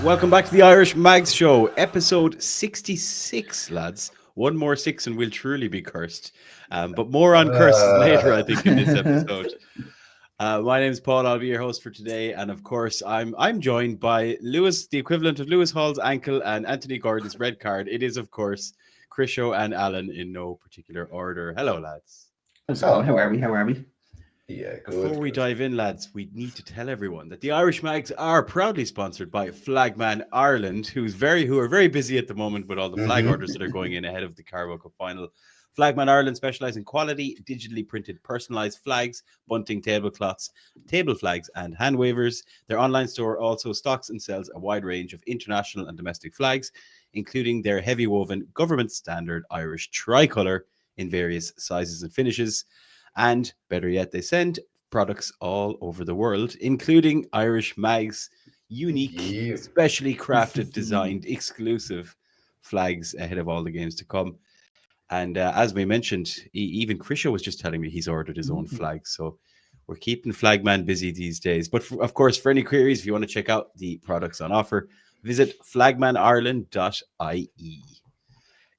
Welcome back to the Irish Mags Show, episode 66, lads. One more six and we'll truly be cursed. But more on curses later, I think, in this episode. My name is Paul. I'll be your host for today. And of course, I'm joined by Lewis, the equivalent of Lewis Hall's ankle, and Anthony Gordon's red card. It is, of course, Krisho and Alan in no particular order. Hello, lads. So, how are we? Yeah, good. Before we dive in, lads, we need to tell everyone that the Irish Mags are proudly sponsored by Flagman Ireland, who are very busy at the moment with all the flag orders that are going in ahead of the Carabao Cup final. Flagman Ireland specialise in quality, digitally printed, personalised flags, bunting, tablecloths, table flags, and hand wavers. Their online store also stocks and sells a wide range of international and domestic flags, including their heavy woven government standard Irish tricolour in various sizes and finishes. And better yet, they send products all over the world, including Irish Mags' unique, specially crafted, designed, exclusive flags ahead of all the games to come. And as we mentioned, even Krisho was just telling me he's ordered his own flag. So we're keeping Flagman busy these days. But of course, for any queries, if you want to check out the products on offer, visit flagmanireland.ie.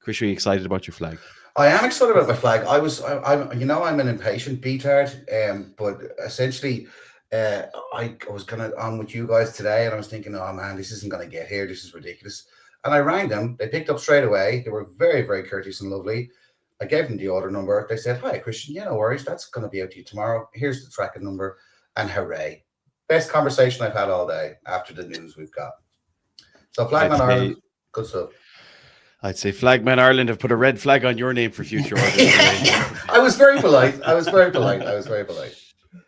Krisho, are you excited about your flag? I am excited about my flag. I'm an impatient beatard, but essentially, I was kind of on with you guys today, and I was thinking, oh man, this isn't going to get here. This is ridiculous. And I rang them. They picked up straight away. They were very, very courteous and lovely. I gave them the order number. They said, "Hi, Christian. Yeah, no worries. That's going to be out to you tomorrow. Here's the tracking number." And hooray! Best conversation I've had all day after the news we've got. So Flagman Ireland, good stuff. I'd say Flagman Ireland have put a red flag on your name for future orders. I was very polite.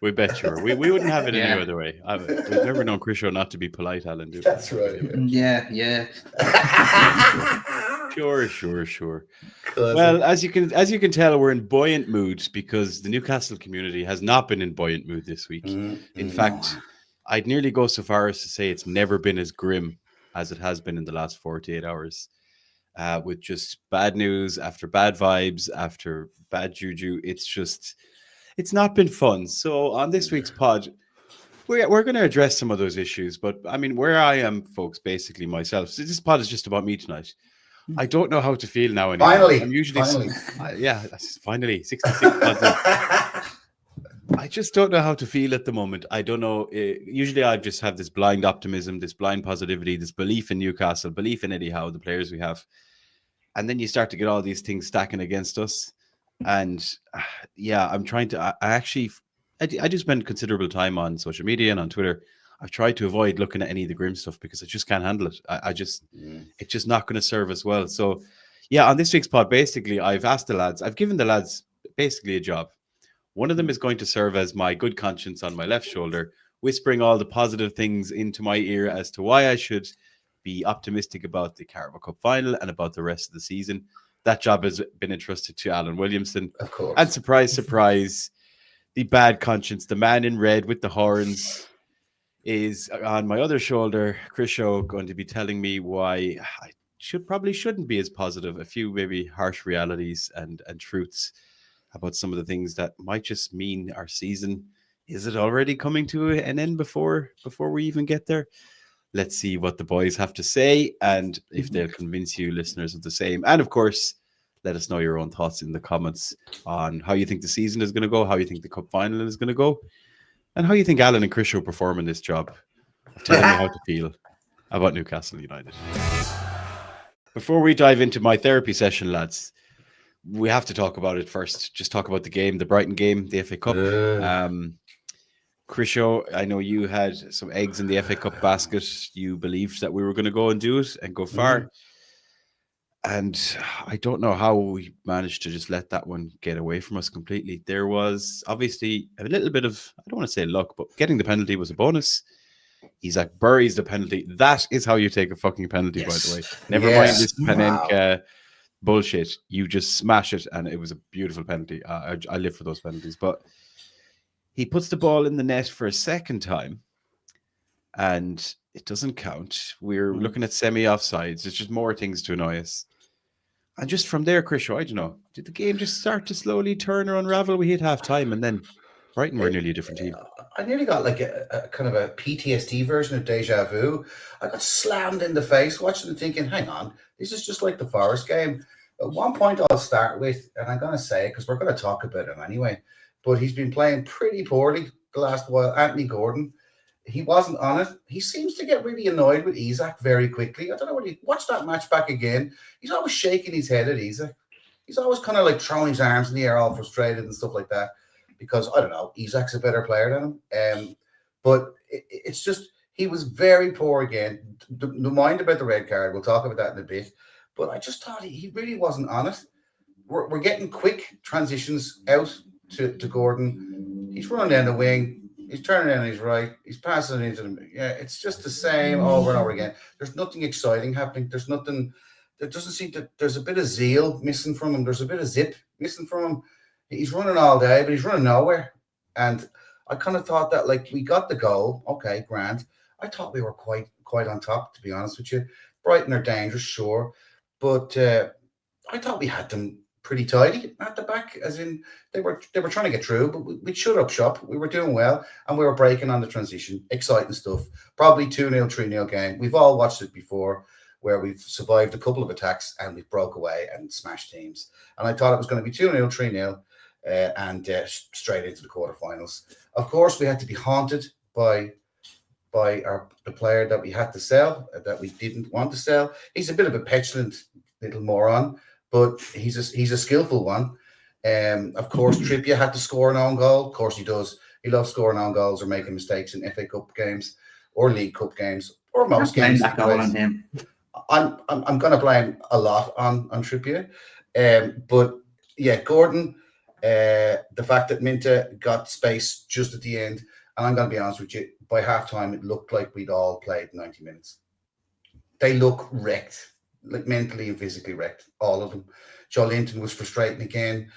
We bet you were. We wouldn't have it any other way. We've never known Krisho not to be polite, Alan. That's right. Yeah. Sure. Well, as you can tell, we're in buoyant mood because the Newcastle community has not been in buoyant mood this week. In fact, I'd nearly go so far as to say it's never been as grim as it has been in the last 48 hours. With just bad news after bad vibes after bad juju. It's not been fun. So on this week's pod, we're going to address some of those issues. But I mean, where I am, folks, basically myself. So this pod is just about me tonight. I don't know how to feel now anymore. Finally. I'm usually finally 66 pods in. I just don't know how to feel at the moment. I don't know. Usually I just have this blind optimism, this blind positivity, this belief in Newcastle, belief in Eddie Howe, the players we have. And then you start to get all these things stacking against us. And I'm trying to, I do spend considerable time on social media and on Twitter. I've tried to avoid looking at any of the grim stuff because I just can't handle it. It's just not going to serve us well. So on this week's pod, basically I've given the lads basically a job. One of them is going to serve as my good conscience on my left shoulder, whispering all the positive things into my ear as to why I should be optimistic about the Carabao Cup final and about the rest of the season. That job has been entrusted to Alan Williamson. Of course. And surprise, the bad conscience, the man in red with the horns, is on my other shoulder. Krisho going to be telling me why I shouldn't be as positive. A few maybe harsh realities and truths about some of the things that might just mean our season. Is it already coming to an end before we even get there? Let's see what the boys have to say and if they'll convince you listeners of the same. And of course, let us know your own thoughts in the comments on how you think the season is going to go, how you think the cup final is going to go, and how you think Alan and Krisho will perform in this job. Tell me how to feel about Newcastle United. Before we dive into my therapy session, lads, we have to talk about it first. Just talk about the game, the Brighton game, the FA Cup. Krisho, I know you had some eggs in the FA Cup basket. You believed that we were going to go and do it and go far. And I don't know how we managed to just let that one get away from us completely. There was obviously a little bit of, I don't want to say luck, but getting the penalty was a bonus. Isak buries the penalty. That is how you take a fucking penalty, by the way. Never mind this Panenka bullshit. You just smash it, and it was a beautiful penalty. I live for those penalties. But he puts the ball in the net for a second time, and it doesn't count. We're looking at semi-offsides. There's just more things to annoy us. And just from there, Krisho, I don't know, did the game just start to slowly turn or unravel? We hit half-time, and then Brighton were nearly a different team. I nearly got like a kind of a PTSD version of deja vu. I got slammed in the face watching and thinking, hang on, this is just like the Forest game. At one point I'll start with, and I'm going to say it because we're going to talk about him anyway, but he's been playing pretty poorly the last while. Anthony Gordon, he wasn't on it. He seems to get really annoyed with Isak very quickly. I don't know what he watched that match back again. He's always shaking his head at Isak. He's always kind of like throwing his arms in the air, all frustrated and stuff like that. Because I don't know, Isak's a better player than him. But it's just he was very poor again. No mind about the red card. We'll talk about that in a bit. But I just thought he really wasn't on it. We're getting quick transitions out to Gordon. He's running down the wing. He's turning on his right. He's passing it into the. Yeah, it's just the same over and over again. There's nothing exciting happening. There's nothing. There doesn't seem to. There's a bit of zeal missing from him. There's a bit of zip missing from him. He's running all day, but he's running nowhere. And I kind of thought that, like, we got the goal. Okay, grand. I thought we were quite on top, to be honest with you. Brighton are dangerous, sure. But I thought we had them pretty tidy at the back, as in they were trying to get through, but we'd shut up shop. We were doing well, and we were breaking on the transition. Exciting stuff. Probably 2-0, 3-0 game. We've all watched it before, where we've survived a couple of attacks and we broke away and smashed teams. And I thought it was going to be 2-0, 3-0. And straight into the quarterfinals. Of course, we had to be haunted by the player that we had to sell, that we didn't want to sell. He's a bit of a petulant little moron, but he's a skillful one. Of course, Trippier had to score an own goal. Of course, he does. He loves scoring own goals or making mistakes in FA Cup games or League Cup games or most games. That goal on him. I'm going to blame a lot on Trippier, but yeah, Gordon. The fact that Minta got space just at the end, and I'm going to be honest with you, by halftime it looked like we'd all played 90 minutes. They look wrecked, like mentally and physically wrecked, all of them. Joe Linton was frustrating again,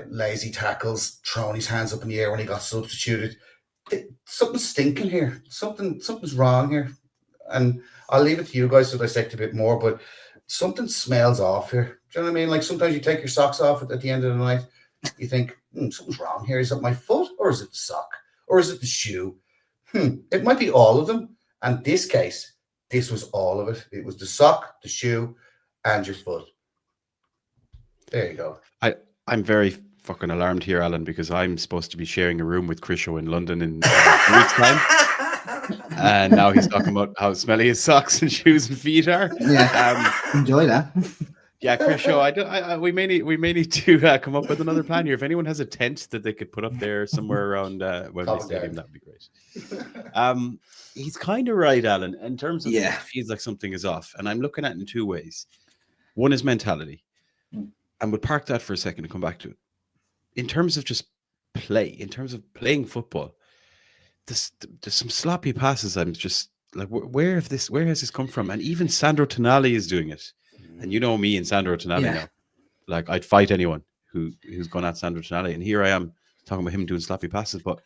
lazy tackles, throwing his hands up in the air when he got substituted. Something's stinking here. Something's wrong here, and I'll leave it to you guys to dissect a bit more, but something smells off here. Do you know what I mean? Like sometimes you take your socks off at the end of the night. You think, something's wrong here. Is it my foot or is it the sock or is it the shoe? It might be all of them. And this case, this was all of it. It was the sock, the shoe, and your foot. There you go. I'm very fucking alarmed here, Alan, because I'm supposed to be sharing a room with Krisho in London in a week's time. And now he's talking about how smelly his socks and shoes and feet are. Yeah, enjoy that. Yeah, Krisho, we may need to come up with another plan here. If anyone has a tent that they could put up there somewhere around Wembley Stadium, that'd be great. He's kind of right, Alan, in terms of it feels like something is off. And I'm looking at it in two ways. One is mentality. And we'll park that for a second and come back to it. In terms of just play, in terms of playing football, there's some sloppy passes. I'm just like, where has this come from? And even Sandro Tonali is doing it. And you know me and Sandro Tonali now. Like, I'd fight anyone who's gone at Sandro Tonali. And here I am talking about him doing sloppy passes. But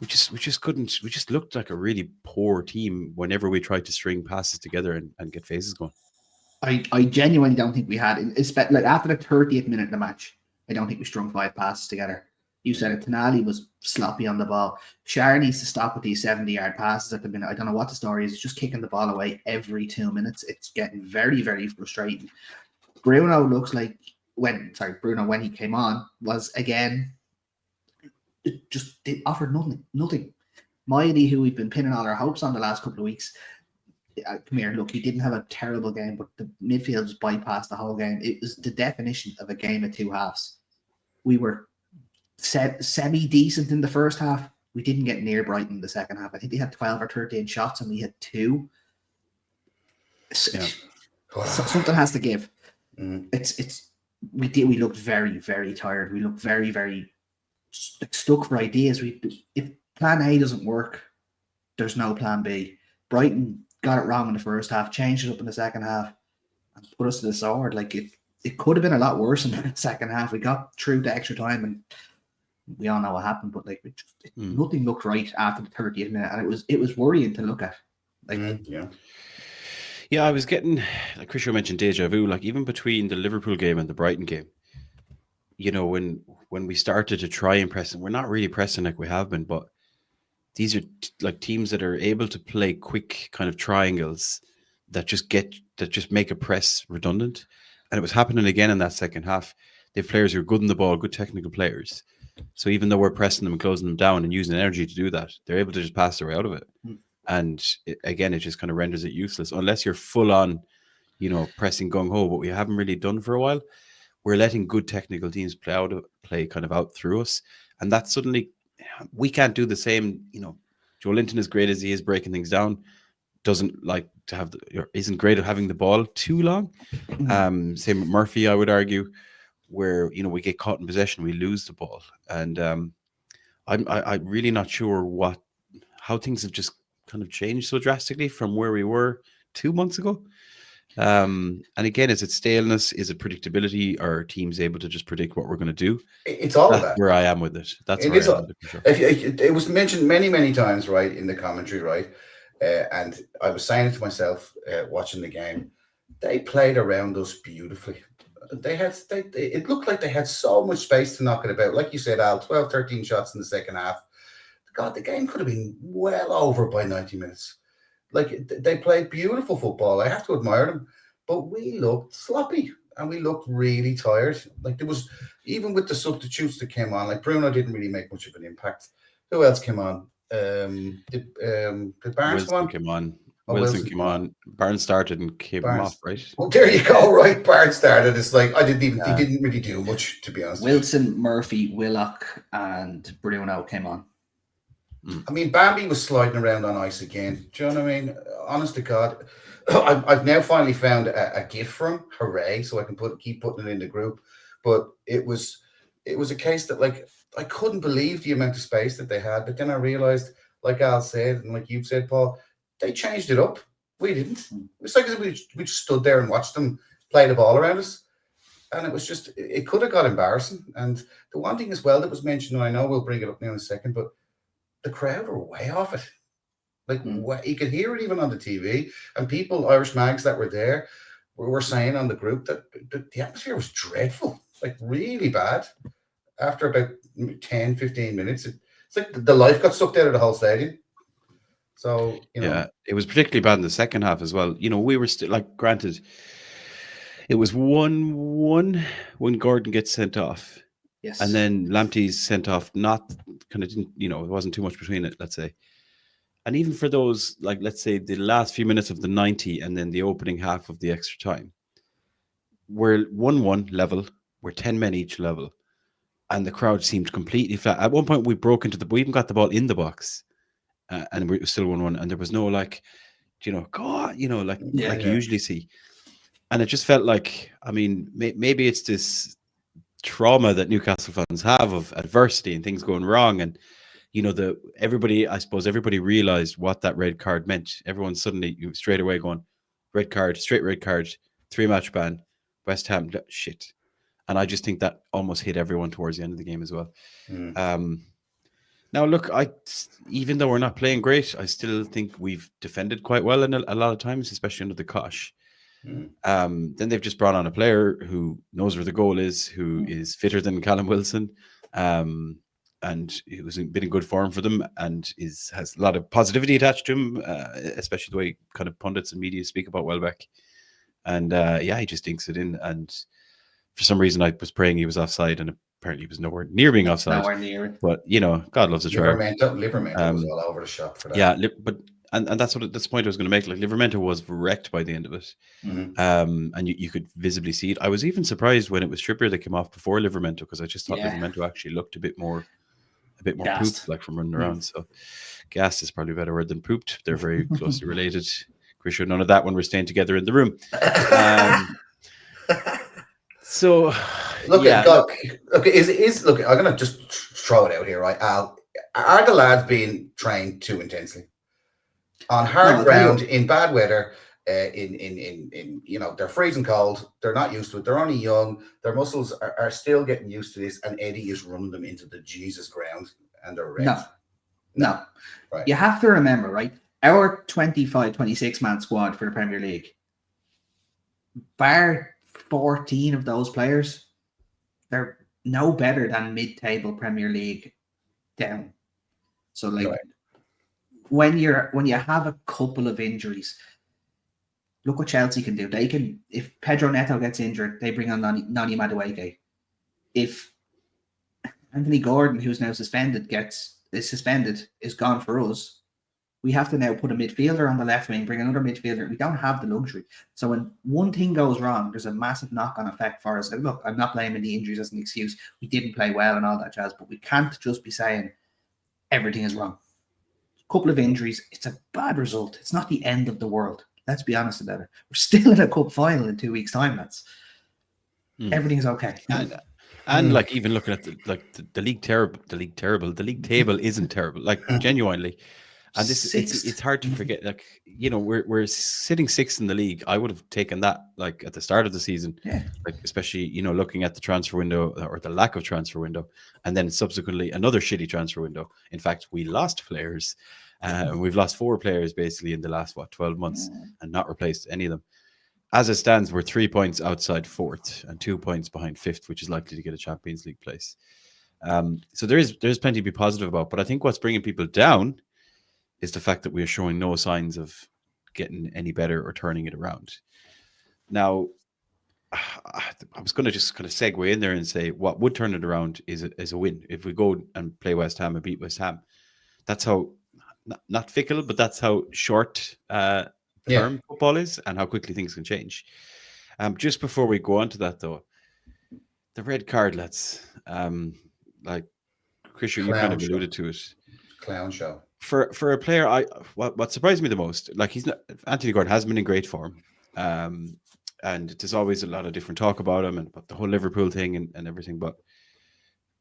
we just looked like a really poor team whenever we tried to string passes together and get phases going. I genuinely don't think we had, like after the 30th minute of the match, I don't think we strung 5 passes together. You said it, Tonali was sloppy on the ball. Shar needs to stop with these 70-yard passes at the minute. I don't know what the story is. He's just kicking the ball away every 2 minutes. It's getting very, very frustrating. Bruno looks like when he came on was again offered nothing. Miley, who we've been pinning all our hopes on the last couple of weeks, come here, look, he didn't have a terrible game, but the midfield just bypassed the whole game. It was the definition of a game of two halves. We were semi-decent in the first half. We didn't get near Brighton in the second half. I think they had 12 or 13 shots and we had 2. So something has to give. We looked very, very tired. We looked very, very stuck for ideas. If plan A doesn't work, there's no plan B. Brighton got it wrong in the first half, changed it up in the second half, and put us to the sword. Like it could have been a lot worse in the second half. We got through to extra time, and we all know what happened. But like, nothing looked right after the 30th minute, and it was worrying to look at. Like, yeah, I was getting, like Krisho mentioned, deja vu. Like even between the Liverpool game and the Brighton game, you know, when when we started to try and press, and we're not really pressing like we have been, but these are like teams that are able to play quick kind of triangles that just make a press redundant. And it was happening again in that second half. They have players who are good in the ball, good technical players. So even though we're pressing them and closing them down and using energy to do that, they're able to just pass their way out of it. And again, it just kind of renders it useless unless you're full on, pressing gung ho, but we haven't really done for a while. We're letting good technical teams play kind of out through us, and that suddenly we can't do the same. Joe Linton, as great as he is breaking things down, doesn't like to have isn't great at having the ball too long. Same with Murphy, I would argue, where we get caught in possession, we lose the ball, and I'm really not sure how things have just kind of changed so drastically from where we were 2 months ago. And again, is it staleness? Is it predictability? Are teams able to just predict what we're going to do? It's all That's of that. where I am with it. That's It where is I am with it, for sure. It was mentioned many, many times, right, in the commentary, right? And I was saying it to myself watching the game. They played around us beautifully. It looked like they had so much space to knock it about. Like you said, Al, 12, 13 shots in the second half. God, the game could have been well over by 90 minutes. Like, they played beautiful football. I have to admire them. But we looked sloppy and we looked really tired. Like, there was, even with the substitutes that came on, like Bruno didn't really make much of an impact. Who else came on? Did Barnes come on? Came on. Oh, Wilson came on. Barnes started and came off, right? Well, there you go, right? Barnes started. It's like, he didn't really do much, to be honest. Wilson, Murphy, Willock, and Bruno came on. I mean, Bambi was sliding around on ice again. Do you know what I mean? Honest to God, I've now finally found a GIF for him. Hooray! So I can keep putting it in the group. But it was a case that, like, I couldn't believe the amount of space that they had. But then I realized, like Al said, and like you've said, Paul, they changed it up. We didn't. It's like we just stood there and watched them play the ball around us. And it was just, it could have got embarrassing. And the one thing as well that was mentioned, and I know we'll bring it up now in a second, but the crowd were way off it. Like, you could hear it even on the TV. And people, Irish mags that were there, were saying on the group that the atmosphere was dreadful, like really bad. After about 10, 15 minutes, it's like the life got sucked out of the whole stadium. So, yeah, it was particularly bad in the second half as well. We were still, like, granted, it was 1-1 when Gordon gets sent off. Yes. And then Lamptey's sent off, didn't, it wasn't too much between it, let's say. And even for those, like, let's say the last few minutes of the 90 and then the opening half of the extra time, we're 1-1 level, we're 10 men each level, and the crowd seemed completely flat. At one point, we even got the ball in the box, and we were still 1-1, and there was no, like, God, like you usually see. And it just felt like, I mean, maybe it's this trauma that Newcastle fans have of adversity and things going wrong, and everybody realized what that red card meant. Everyone suddenly straight away going, red card, 3-match ban, West Ham, shit. And I just think that almost hit everyone towards the end of the game as well. Now, look, even though we're not playing great, I still think we've defended quite well in a lot of times, especially under the Kosh. Then they've just brought on a player who knows where the goal is, who is fitter than Callum Wilson, and who's been in good form for them, and has a lot of positivity attached to him, especially the way kind of pundits and media speak about Welbeck. And he just dinks it in. And for some reason, I was praying he was offside, and apparently he was nowhere near being offside. Nowhere near it. But God loves a try. Livermento was all over the shop for that. Yeah, but and that's the point I was going to make. Like, Livermento was wrecked by the end of it, and you could visibly see it. I was even surprised when it was Trippier that came off before Livermento, because I just thought Livermento actually looked a bit more pooped, like, from running around. So, gassed is probably a better word than pooped. They're very closely related. Chris, none of that when we're staying together in the room. So, look, I'm gonna just throw it out here, right, Al? Are the lads being trained too intensely on hard ground in bad weather? They're freezing cold. They're not used to it. They're only young. Their muscles are still getting used to this, and Eddie is running them into the Jesus ground, and they're ready. No. Right. You have to remember, right? Our 25, 26-man squad for the Premier League, bar 14 of those players, they're no better than mid-table Premier League down. So like Right. when you have a couple of injuries, look what Chelsea can do. They can, if Pedro Neto gets injured, they bring on Nani Madueke. If Anthony Gordon, who's now suspended, is gone for us, we have to now put a midfielder on the left wing, bring another midfielder. We don't have the luxury. So when one thing goes wrong, there's a massive knock-on effect for us. And look, I'm not blaming the injuries as an excuse. We didn't play well and all that jazz, but we can't just be saying everything is wrong. A couple of injuries, it's a bad result. It's not the end of the world. Let's be honest about it. We're still in a cup final in 2 weeks' time, lads. Everything's okay. And like even looking at the league table isn't terrible. Like genuinely. And this it's hard to forget. Like, you know, we're sitting sixth in the league. I would have taken that like at the start of the season, like especially, you know, looking at the transfer window or the lack of transfer window, and then subsequently another shitty transfer window. In fact, we lost players. We've lost 4 players basically in the last 12 months and not replaced any of them. As it stands, we're 3 points outside fourth and 2 points behind fifth, which is likely to get a Champions League place. So there's plenty to be positive about. But I think what's bringing people down is the fact that we are showing no signs of getting any better or turning it around. Now, I was going to just kind of segue in there and say what would turn it around is a win. If we go and play West Ham and beat West Ham, that's how, not fickle, but that's how short term football is and how quickly things can change. Just before we go on to that, though, the red card, lads, like Christian, you kind of alluded to it. Clown show. For a player, what surprised me the most, like Anthony Gordon has been in great form, and there's always a lot of different talk about him and about the whole Liverpool thing and everything. But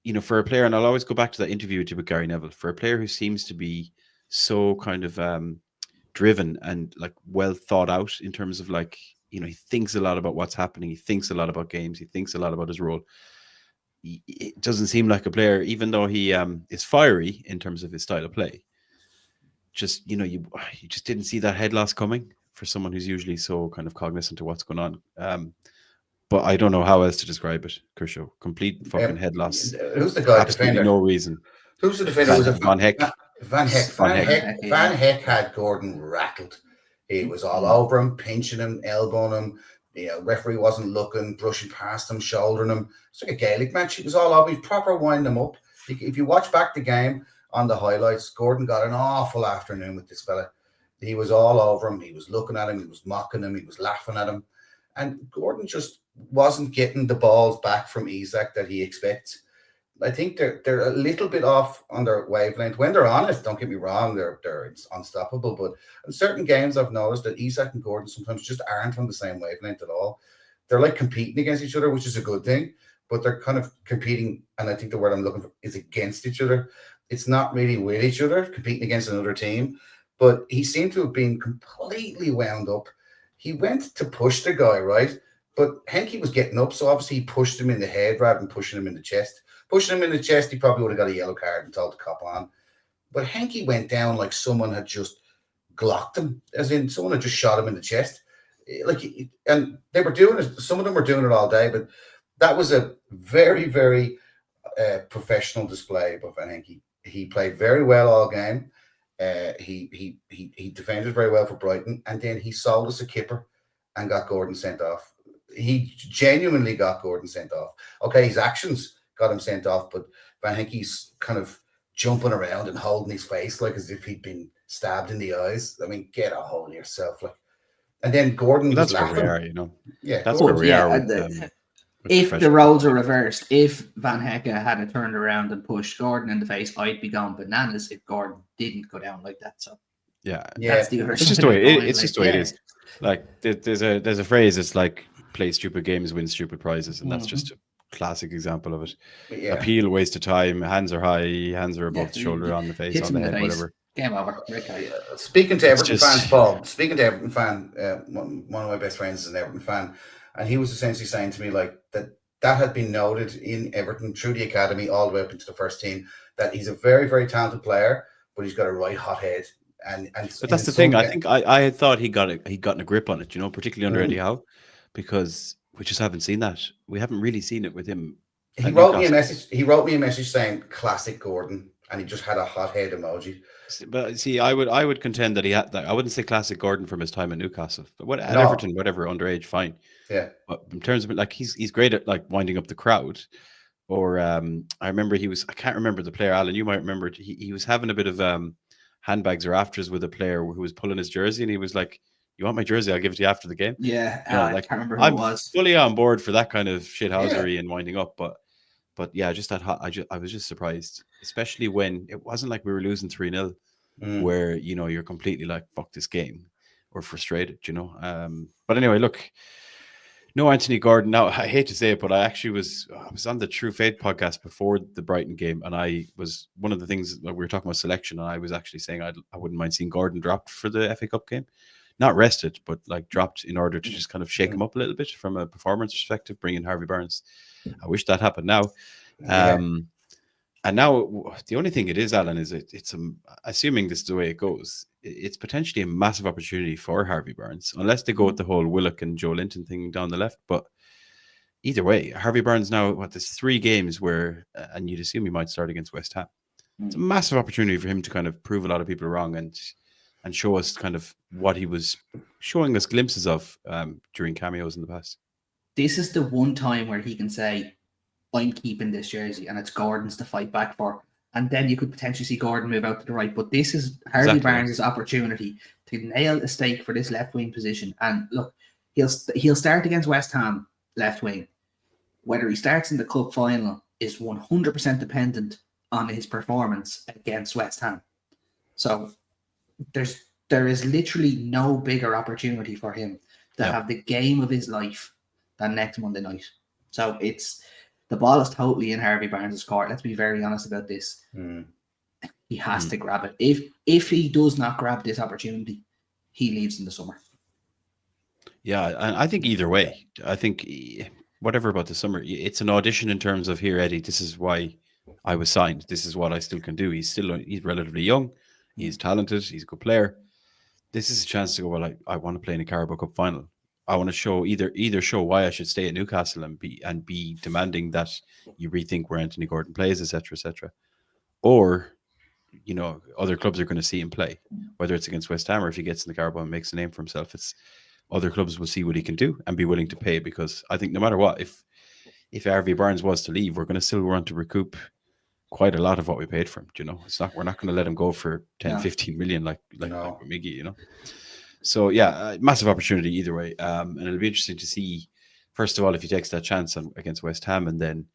you know, for a player, and I'll always go back to that interview with Gary Neville, for a player who seems to be so kind of driven and like well thought out in terms of like, you know, he thinks a lot about what's happening, he thinks a lot about games, he thinks a lot about his role. It doesn't seem like a player, even though he is fiery in terms of his style of play. Just, you know, you just didn't see that head loss coming for someone who's usually so kind of cognizant of what's going on. But I don't know how else to describe it, Kershaw. Complete fucking head loss. Who's the guy? Absolutely defender? No reason. Who's the defender? Was it Van Heck? Van Heck had Gordon rattled. He was all over him, pinching him, elbowing him. You know, referee wasn't looking, brushing past him, shouldering him. It's like a Gaelic match. He was all over. He proper wind him up. If you watch back the game on the highlights, Gordon got an awful afternoon with this fella. He was all over him. He was looking at him. He was mocking him. He was laughing at him. And Gordon just wasn't getting the balls back from Isak that he expects. I think they're a little bit off on their wavelength. When they're on it, don't get me wrong, they're it's unstoppable. But in certain games, I've noticed that Isak and Gordon sometimes just aren't on the same wavelength at all. They're like competing against each other, which is a good thing. But they're kind of competing, and I think the word I'm looking for is against each other. It's not really with each other, competing against another team. But he seemed to have been completely wound up. He went to push the guy, right? But Henke was getting up, so obviously he pushed him in the head rather than pushing him in the chest. Pushing him in the chest, he probably would have got a yellow card and told the cop on. But Henke went down like someone had just glocked him, as in someone had just shot him in the chest. Like, and they were doing it. Some of them were doing it all day, but that was a very, very professional display by Van Henke. He played very well all game. He defended very well for Brighton, and then he sold us a kipper and got Gordon sent off. He genuinely got Gordon sent off. Okay, his actions got him sent off, but Van Henke's kind of jumping around and holding his face like as if he'd been stabbed in the eyes. I mean, get a hold of yourself, like. And then Gordon was laughing. Where we are, you know. Yeah, that's where we are. If the roles are reversed, if Van Hecke had turned around and pushed Gordon in the face, I'd be going bananas if Gordon didn't go down like that. So that's the it's just the way it's just the way it is. Like there's a phrase. It's like play stupid games, win stupid prizes, and that's just a classic example of it. Appeal, waste of time, hands are high, hands are above the shoulder, on the face, on the head, whatever. Game over. Speaking to Everton fans, Paul. Speaking to Everton fan, one of my best friends is an Everton fan, and he was essentially saying to me like that had been noted in Everton through the academy all the way up into the first team, that he's a very, very talented player, but he's got a right hot head. But that's the thing. I think I had thought he'd gotten a grip on it, you know, particularly under Eddie Howe, because we just haven't seen that. We haven't really seen it with him He at wrote me a Newcastle. message. He wrote me a message saying "classic Gordon," and he just had a hot head emoji. But see, I would contend that he had that. I wouldn't say classic Gordon from his time at Newcastle, but what at No. Everton, whatever, underage, fine. Yeah. But in terms of like, he's great at like winding up the crowd. Or I remember I can't remember the player, Alan. You might remember. He was having a bit of handbags or afters with a player who was pulling his jersey, and he was like, "You want my jersey? I'll give it to you after the game." Yeah, You know, I like can't remember who I'm it was. fully on board for that kind of shithousery and winding up, but yeah, just that hot. I was just surprised, especially when it wasn't like we were losing 3-0, where you're completely like fuck this game or frustrated, But anyway, look, no Anthony Gordon. Now I hate to say it, but I was on the True Faith podcast before the Brighton game, and I was one of the things that we were talking about selection, and I was actually saying I wouldn't mind seeing Gordon dropped for the FA Cup game. Not rested, but like dropped in order to just kind of shake him up a little bit from a performance perspective, bring in Harvey Barnes. I wish that happened now. And now the only thing it is, Alan, is it's assuming this is the way it goes, it's potentially a massive opportunity for Harvey Barnes, unless they go with the whole Willock and Joe Linton thing down the left. But either way, Harvey Barnes now, there's 3 games where, and you'd assume he might start against West Ham. It's a massive opportunity for him to kind of prove a lot of people wrong and show us kind of what he was showing us glimpses of during cameos in the past. This is the one time where he can say, I'm keeping this jersey, and it's Gordon's to fight back for. And then you could potentially see Gordon move out to the right. But this is Harvey Barnes' opportunity to nail a stake for this left wing position. And look, he'll start against West Ham left wing. Whether he starts in the cup final is 100% dependent on his performance against West Ham. So there is literally no bigger opportunity for him to have the game of his life than next Monday night. So the ball is totally in Harvey Barnes' court. Let's be very honest about this. He has to grab it. If he does not grab this opportunity, he leaves in the summer. Yeah, and I think either way, I think whatever about the summer, it's an audition in terms of, here, Eddie, this is why I was signed. This is what I still can do. He's relatively young. He's talented. He's a good player. This is a chance to go, well, I want to play in a Carabao Cup final. I want to show either show why I should stay at Newcastle and be demanding that you rethink where Anthony Gordon plays, etc., or other clubs are going to see him play, whether it's against West Ham or if he gets in the Carabao and makes a name for himself. It's other clubs will see what he can do and be willing to pay, because I think no matter what, if Harvey Barnes was to leave, we're going to still want to recoup quite a lot of what we paid for him. We're not going to let him go for 10, 15 million like Miggy, So yeah, massive opportunity either way, and it'll be interesting to see. First of all, if he takes that chance against West Ham, and then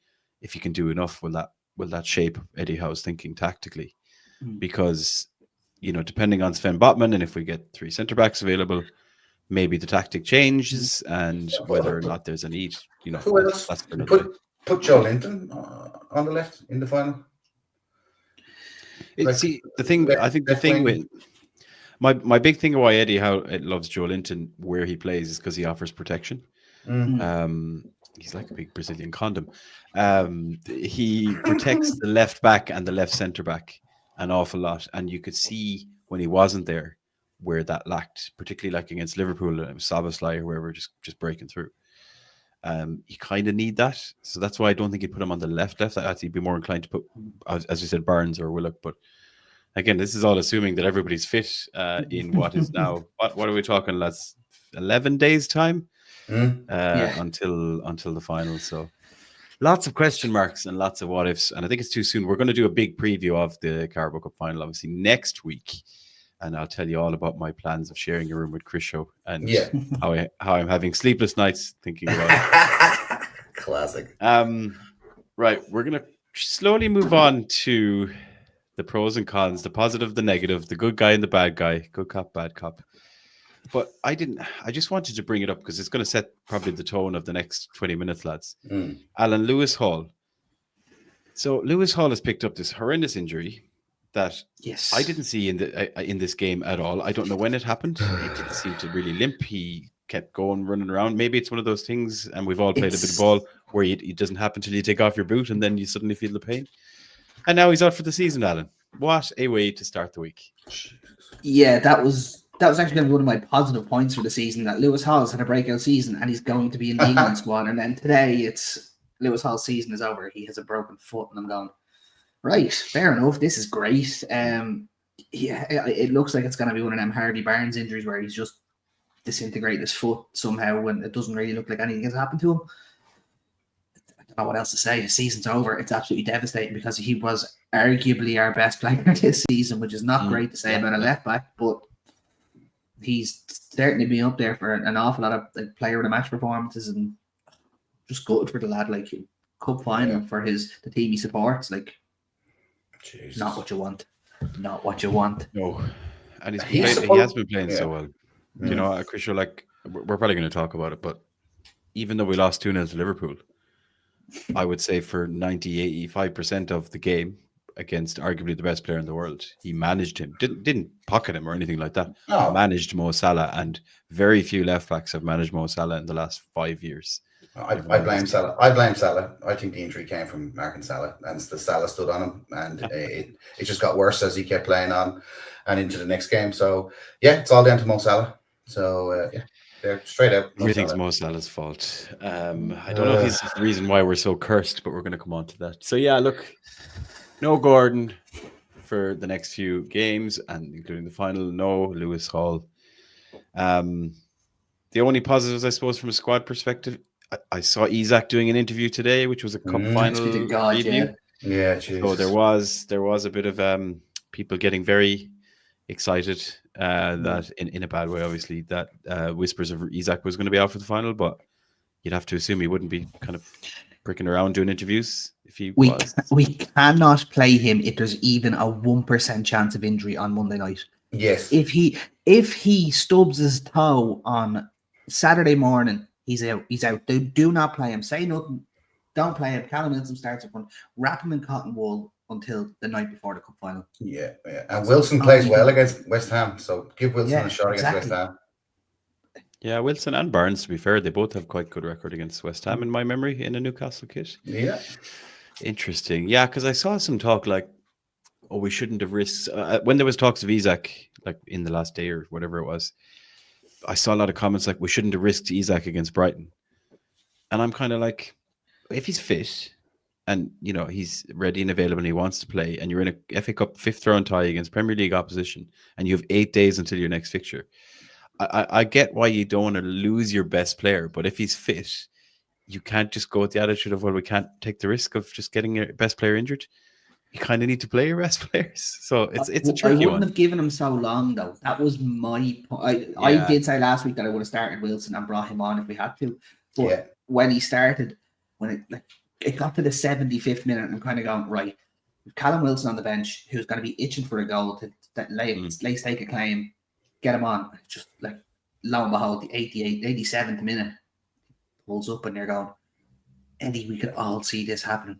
if he can do enough, will that shape Eddie Howe's thinking tactically? Because depending on Sven Botman, and if we get 3 centre backs available, maybe the tactic changes, and whether or not there's a need. Who else? Put Joe Linton on the left in the final. My big thing why Eddie Howe loves Joe Linton where he plays is because he offers protection. He's like a big Brazilian condom. He protects the left back and the left centre back an awful lot, and you could see when he wasn't there where that lacked, particularly like against Liverpool, Szoboszlai or where we're just breaking through. You kind of need that, so that's why I don't think he'd put him on the left. I'd actually be more inclined to put, as you said, Barnes or Willock, but. Again, this is all assuming that everybody's fit in what is now, what are we talking, lads? 11 days time until the final. So lots of question marks and lots of what ifs. And I think it's too soon. We're going to do a big preview of the Carabao Cup final, obviously, next week. And I'll tell you all about my plans of sharing a room with Chris Show and how I'm having sleepless nights thinking about it. Classic. Right. We're going to slowly move on to the pros and cons, the positive, the negative, the good guy and the bad guy, good cop, bad cop. But I just wanted to bring it up because it's going to set probably the tone of the next 20 minutes, lads. Alan, Lewis Hall. So Lewis Hall has picked up this horrendous injury that I didn't see in this game at all. I don't know when it happened. It didn't seem to really limp. He kept going, running around. Maybe it's one of those things, and we've all played a bit of ball where it doesn't happen till you take off your boot and then you suddenly feel the pain. And now he's out for the season, Alan. What a way to start the week. Yeah, that was actually one of my positive points for the season, that Lewis Hall's had a breakout season and he's going to be in the England squad. And then today it's Lewis Hall's season is over. He has a broken foot, and I'm going, right, fair enough. This is great. Yeah, it looks like it's going to be one of them Harvey Barnes injuries where he's just disintegrated his foot somehow, and it doesn't really look like anything has happened to him. I don't know what else to say. His season's over. It's absolutely devastating because he was arguably our best player this season, which is not great to say about a left back, but he's certainly been up there for an awful lot of like player of the match performances, and just good for the lad. Like cup final for the team he supports. Like, Jesus. Not what you want. Not what you want. No, and he has been playing so well. You know, Chris, like we're probably going to talk about it, but even though we lost 2-0 to Liverpool, I would say for 85% of the game against arguably the best player in the world, he managed him. Didn't pocket him or anything like that. No. Managed Mo Salah, and very few left backs have managed Mo Salah in the last 5 years. I blame Salah. I think the injury came from Mark Salah, and the Salah stood on him, and it just got worse as he kept playing on and into the next game. So yeah, it's all down to Mo Salah. So yeah, they're straight out. Everything's Mo Salah's fault. I don't know if he's the reason why we're so cursed, but we're going to come on to that. So yeah, look, no Gordon for the next few games, and including the final. No Lewis Hall. The only positives, I suppose, from a squad perspective, I saw Isak doing an interview today, which was a cup final preview. Yeah, geez. So there was a bit of people getting very excited that in a bad way, obviously, that whispers of Isak was going to be out for the final, but you'd have to assume he wouldn't be kind of pricking around doing interviews if he was. We cannot play him if there's even a 1% chance of injury on Monday night. Yes. If he stubs his toe on Saturday morning, he's out. He's out. Do not play him. Say nothing. Don't play him. Callum Wilson starts up front. Wrap him in cotton wool until the night before the cup final. Yeah. And Wilson plays well against West Ham, so give Wilson a shot against West Ham. Yeah, Wilson and Barnes, to be fair, they both have quite good record against West Ham in my memory in a Newcastle kit. Yeah. Interesting. Yeah, because I saw some talk like, oh, we shouldn't have risked. When there was talks of Isak, like in the last day or whatever it was, I saw a lot of comments like, we shouldn't have risked Isak against Brighton. And I'm kind of like, if he's fit and, you know, he's ready and available and he wants to play, and you're in a FA Cup 5th round tie against Premier League opposition, and you have 8 days until your next fixture, I get why you don't want to lose your best player, but if he's fit, you can't just go with the attitude of, well, we can't take the risk of just getting your best player injured. You kind of need to play your best players. So it's a tricky one. I wouldn't have given him so long, though. That was my point. I did say last week that I would have started Wilson and brought him on if we had to. But when he started, when it got to the 75th minute, I'm kind of going, right, Callum Wilson on the bench, who's going to be itching for a goal to lay stake a claim, get him on. Just like, lo and behold, the 87th minute pulls up and they're going, Eddie, we could all see this happening.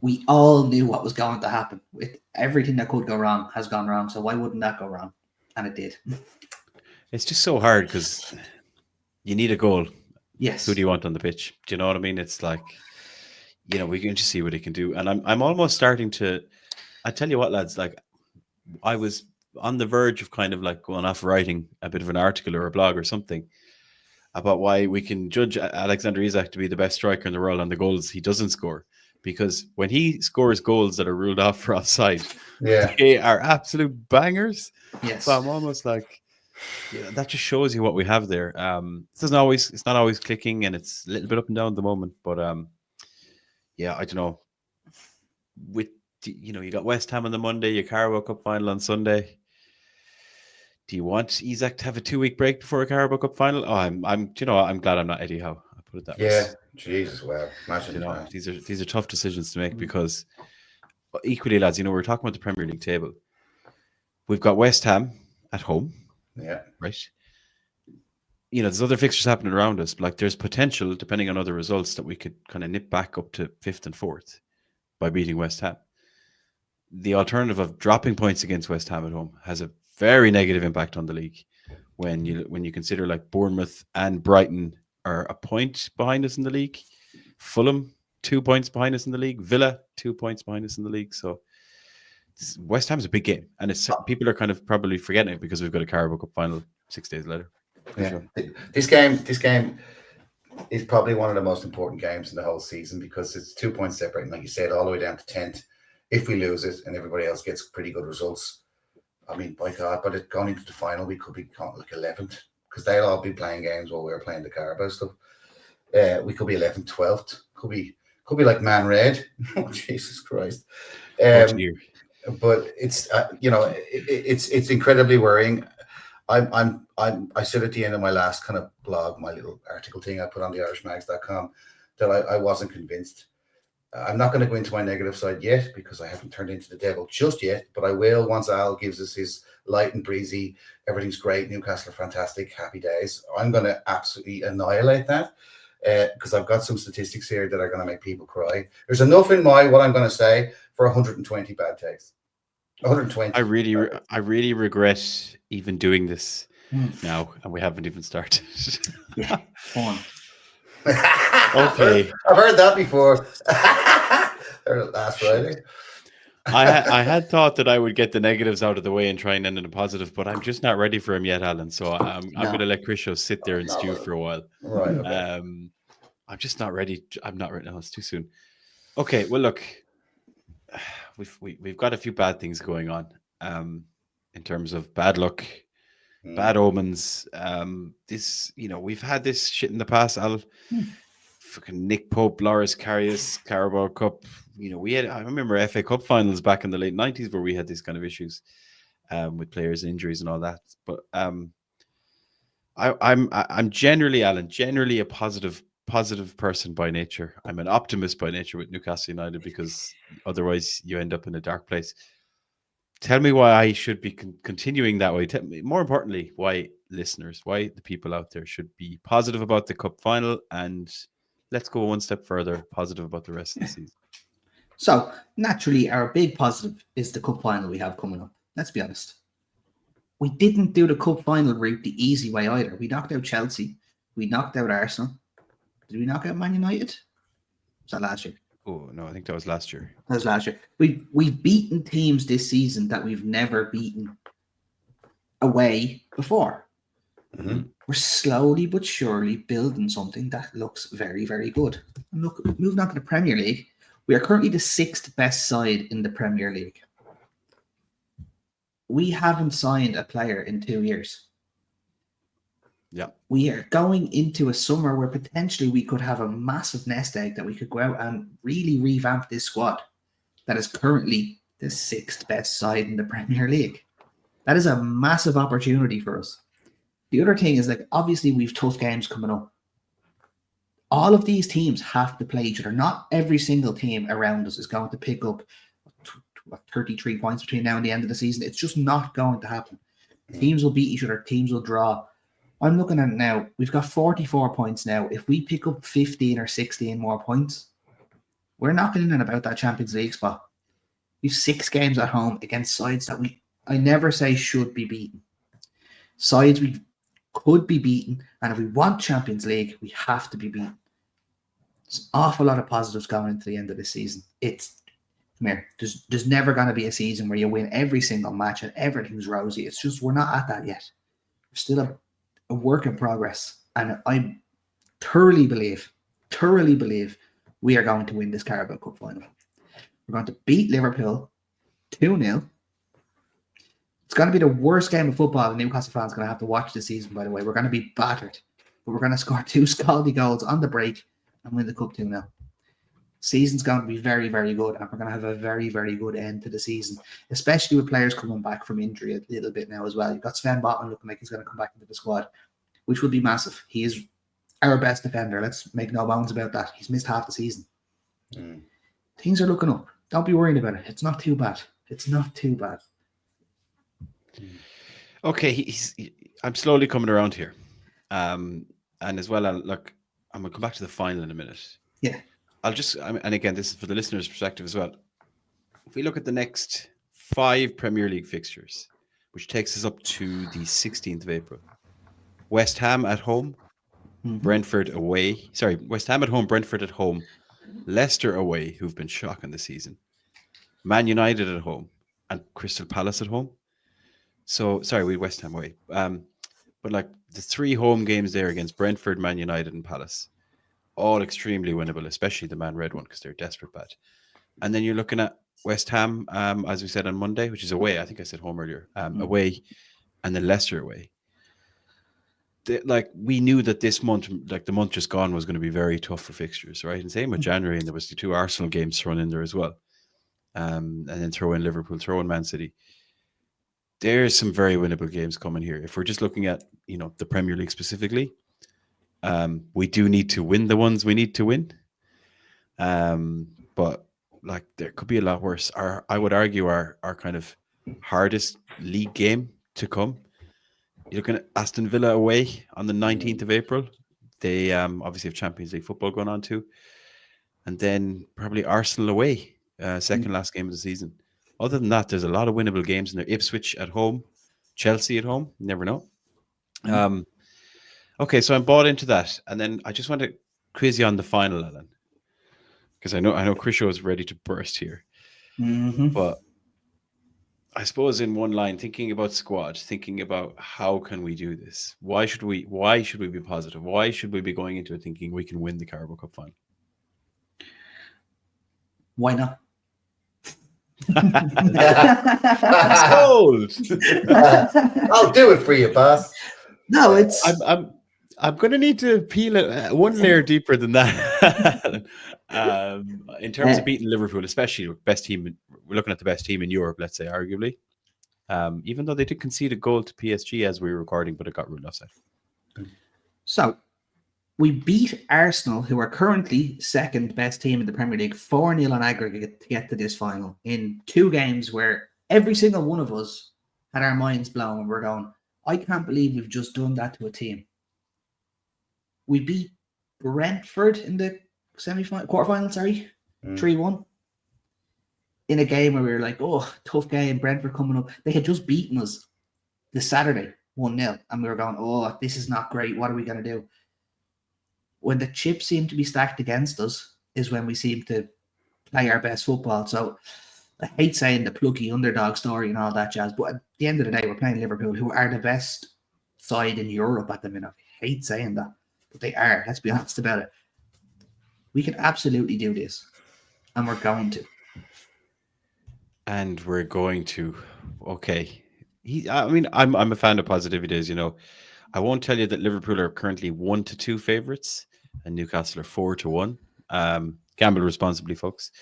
We all knew what was going to happen. With everything that could go wrong has gone wrong. So why wouldn't that go wrong? And it did. It's just so hard because you need a goal. Yes. Who do you want on the pitch? Do you know what I mean? It's like, you know, we can just see what he can do. And I'm almost starting to, I tell you what, lads, like I was on the verge of kind of like going off writing a bit of an article or a blog or something about why we can judge Alexander Isak to be the best striker in the world on the goals he doesn't score. Because when he scores goals that are ruled off for offside, they are absolute bangers. Yes. So I'm almost like, yeah, that just shows you what we have there. It's not always clicking, and it's a little bit up and down at the moment. But yeah, I don't know. With you got West Ham on the Monday, your Carabao Cup final on Sunday. Do you want Isak to have a 2-week break before a Carabao Cup final? Oh, I'm glad I'm not Eddie Howe. I put it that way. Yeah, Jesus, well, imagine these are tough decisions to make because equally, lads, we're talking about the Premier League table. We've got West Ham at home. Yeah. Right. There's other fixtures happening around us. But like, there's potential, depending on other results, that we could kind of nip back up to 5th and 4th by beating West Ham. The alternative of dropping points against West Ham at home has a very negative impact on the league when you consider like Bournemouth and Brighton are a point behind us in the league, Fulham 2 points behind us in the league, Villa 2 points behind us in the league. So West Ham's a big game, and people are kind of probably forgetting it because we've got a Carabao Cup final 6 days later. Yeah, sure. This game, is probably one of the most important games in the whole season because it's 2 points separating, like you said, all the way down to 10th. If we lose it and everybody else gets pretty good results, I mean, by God, but it going into the final, we could be like 11th because they'll all be playing games while we're playing the Carabao stuff. We could be 11th, 12th. Could be like Man Red. Oh, Jesus Christ. But it's it's incredibly worrying. I said at the end of my last kind of blog, my little article thing I put on the irishmags.com, that I wasn't convinced. I'm not going to go into my negative side yet because I haven't turned into the devil just yet, but I will once Al gives us his light and breezy, everything's great, Newcastle are fantastic, happy days. I'm going to absolutely annihilate that because I've got some statistics here that are going to make people cry. There's enough in what I'm going to say for 120 bad takes. 120. I really regret even doing this now, and we haven't even started. Yeah, fun. Okay, I've heard that before. Heard it last Friday. I had thought that I would get the negatives out of the way and try and end in a positive, but I'm just not ready for him yet, Alan. So I'm going to let Krisho sit there and stew for a while. Right. Okay. I'm just not ready. I'm not ready. No, it's too soon. Okay. Well, look, we've got a few bad things going on. In terms of bad luck, bad omens. This, we've had this shit in the past. Fucking Nick Pope, Loris Karius, Carabao Cup. I remember FA Cup finals back in the late 90s where we had these kind of issues with players' injuries and all that. But I'm generally, Alan, a positive person by nature. I'm an optimist by nature with Newcastle United because otherwise you end up in a dark place. Tell me why I should be continuing that way. Tell me, more importantly, why the people out there should be positive about the cup final, and let's go one step further, positive about the rest of the season. So naturally, our big positive is the cup final we have coming up. Let's be honest. We didn't do the cup final route the easy way either. We knocked out Chelsea. We knocked out Arsenal. Did we knock out Man United? Was that last year? Oh, no, I think that was last year. That was last year. We've beaten teams this season that we've never beaten away before. Mm-hmm. We're slowly but surely building something that looks very, very good. And look, moving on to the Premier League, we are currently the 6th best side in the Premier League. We haven't signed a player in 2 years. Yeah. We are going into a summer where potentially we could have a massive nest egg that we could go out and really revamp this squad that is currently the 6th best side in the Premier League. That is a massive opportunity for us. The other thing is, obviously we've tough games coming up. All of these teams have to play each other. Not every single team around us is going to pick up 33 points between now and the end of the season. It's just not going to happen. Teams will beat each other. Teams will draw. I'm looking at it now. We've got 44 points now. If we pick up 15 or 16 more points, we're knocking in and about that Champions League spot. We've 6 games at home against sides that I never say should be beaten. Sides we could be beaten, and if we want Champions League, we have to be beaten. There's an awful lot of positives going into the end of the season. There's never going to be a season where you win every single match and everything's rosy. It's just we're not at that yet. We're still a work in progress, and I thoroughly believe we are going to win this Carabao Cup final. We're going to beat Liverpool 2-0. It's going to be the worst game of football the Newcastle fans are going to have to watch this season, by the way. We're going to be battered, but we're going to score 2 scaldy goals on the break and win the cup 2-0. Season's going to be very, very good, and we're going to have a very, very good end to the season, especially with players coming back from injury a little bit now as well. You've got Sven Botman looking like he's going to come back into the squad, which would be massive. He is our best defender. Let's make no bones about that. He's missed half the season. Things are looking up. Don't be worried about it. It's not too bad. It's not too bad. Okay, I'm slowly coming around here. And as well, look, I'm going to come back to the final in a minute. Yeah. And again, this is for the listener's perspective as well. If we look at the next 5 Premier League fixtures, which takes us up to the 16th of April. West Ham at home, Brentford away. Sorry, West Ham at home, Brentford at home, Leicester away, who've been shocking this season, Man United at home, and Crystal Palace at home. So, sorry, we West Ham away. But like the 3 home games there against Brentford, Man United, and Palace. all extremely winnable, especially the Man Red one because they're desperate bad. And then you're looking at West Ham, as we said on Monday, which is away. I think I said home earlier, away, and then Leicester away. Like we knew that this month, like the month just gone, was going to be very tough for fixtures, right? And same with January, and there was the 2 Arsenal games thrown in there as well, and then throw in Liverpool, throw in Man City. There's some very winnable games coming here. If we're just looking at the Premier League specifically, we do need to win the ones we need to win, but like there could be a lot worse. I would argue our kind of hardest league game to come. You're looking at Aston Villa away on the 19th of April. They obviously have Champions League football going on too. And then probably Arsenal away, second last game of the season. Other than that, there's a lot of winnable games in there. Ipswich at home, Chelsea at home. You never know. Okay, so I'm bought into that. And then I just want to quiz you on the final, Alan. Because I know Krisho is ready to burst here. But I suppose in one line, thinking about squad, thinking about how can we do this? Why should we be positive? Why should we be going into it thinking we can win the Carabao Cup final? Why not? Sold. I'll do it for you, boss. No, it's I'm going to need to peel it one layer deeper than that. In terms of beating Liverpool, especially best team, we're looking at the best team in Europe, let's say, arguably. Even though they did concede a goal to PSG as we were recording, but it got ruled offside. So we beat Arsenal, who are currently second best team in the Premier League, 4-0 on aggregate to get to this final in 2 games where every single one of us had our minds blown and we're going, I can't believe we've just done that to a team. We beat Brentford in the quarterfinal, 3-1. In a game where we were like, oh, tough game, Brentford coming up. They had just beaten us this Saturday, 1-0. And we were going, oh, this is not great. What are we going to do? When the chips seem to be stacked against us is when we seem to play our best football. So I hate saying the plucky underdog story and all that jazz, but at the end of the day, we're playing Liverpool, who are the best side in Europe at the minute. I hate saying that, but they are. Let's be honest about it. We can absolutely do this, and we're going to. And we're going to. Okay. I'm a fan of positivity, I won't tell you that Liverpool are currently 1-2 favorites and Newcastle are 4-1. Gamble responsibly, folks.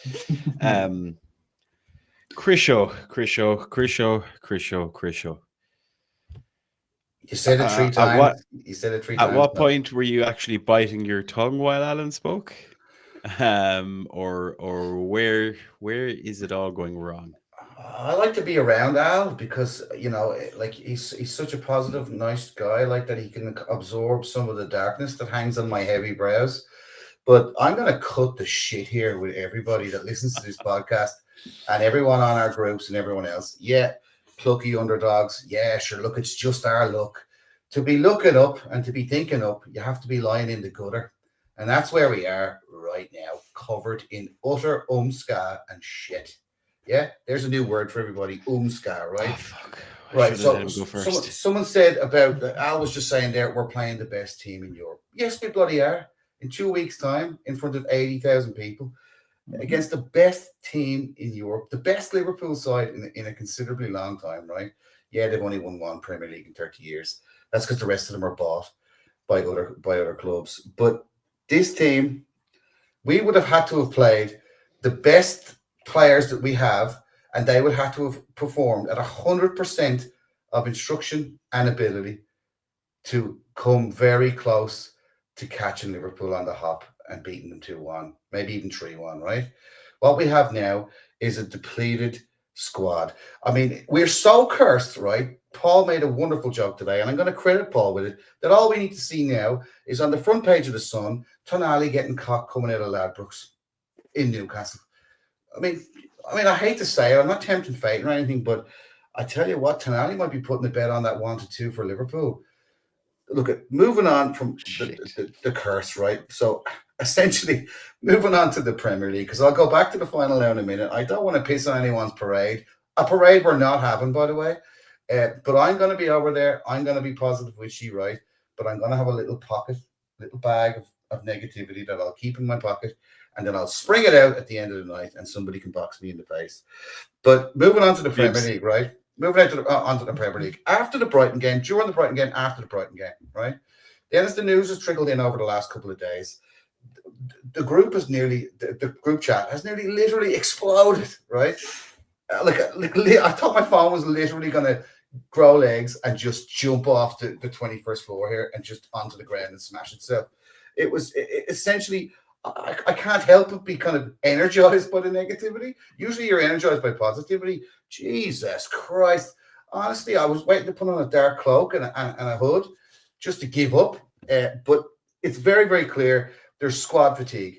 Krisho. You said it 3 times. You said it 3 times. At what point were you actually biting your tongue while Alan spoke? Or where is it all going wrong? I like to be around Al because like he's such a positive, nice guy, like that he can absorb some of the darkness that hangs on my heavy brows. But I'm gonna cut the shit here with everybody that listens to this podcast and everyone on our groups and everyone else. Yeah, plucky underdogs. Yeah, sure. Look, it's just our luck. To be looking up and to be thinking up, you have to be lying in the gutter, and that's where we are right now, covered in utter ska and shit. Yeah, there's a new word for everybody, ska, right? Oh, fuck. Right, so someone said about, Al was just saying there, we're playing the best team in Europe. Yes, we bloody are. In 2 weeks' time, in front of 80,000 people, against the best team in Europe, the best Liverpool side in a considerably long time, right? Yeah, they've only won 1 Premier League in 30 years. That's because the rest of them are bought by other clubs. But this team, we would have had to have played the best players that we have, and they would have to have performed at 100% of instruction and ability to come very close to catching Liverpool on the hop and beating them 2-1, maybe even 3-1, right? What we have now is a depleted squad. I mean, we're so cursed, right? Paul made a wonderful joke today, and I'm going to credit Paul with it, that all we need to see now is on the front page of the Sun, Tonali getting caught coming out of Ladbrokes in Newcastle. I mean, I hate to say it, I'm not tempting fate or anything, but I tell you what, Tonali might be putting a bet on that 1-2 for Liverpool. Look, at moving on from the curse, right? So essentially, moving on to the Premier League, because I'll go back to the final now in a minute. I don't want to piss on anyone's parade. A parade we're not having, by the way. But I'm going to be over there. I'm going to be positive with you, right? But I'm going to have a little pocket, little bag of negativity that I'll keep in my pocket, and then I'll spring it out at the end of the night, and somebody can box me in the face. But moving on to the Premier League, right? Moving onto the Premier League. After the Brighton game, during the Brighton game, after the Brighton game, right? Then as the news has trickled in over the last couple of days, the group chat has nearly literally exploded, right? I thought my phone was literally going to grow legs and just jump off the 21st floor here and just onto the ground and smash itself. It was essentially, I can't help but be kind of energized by the negativity. Usually you're energized by positivity. Jesus Christ. Honestly, I was waiting to put on a dark cloak and a hood just to give up. But it's very, very clear there's squad fatigue.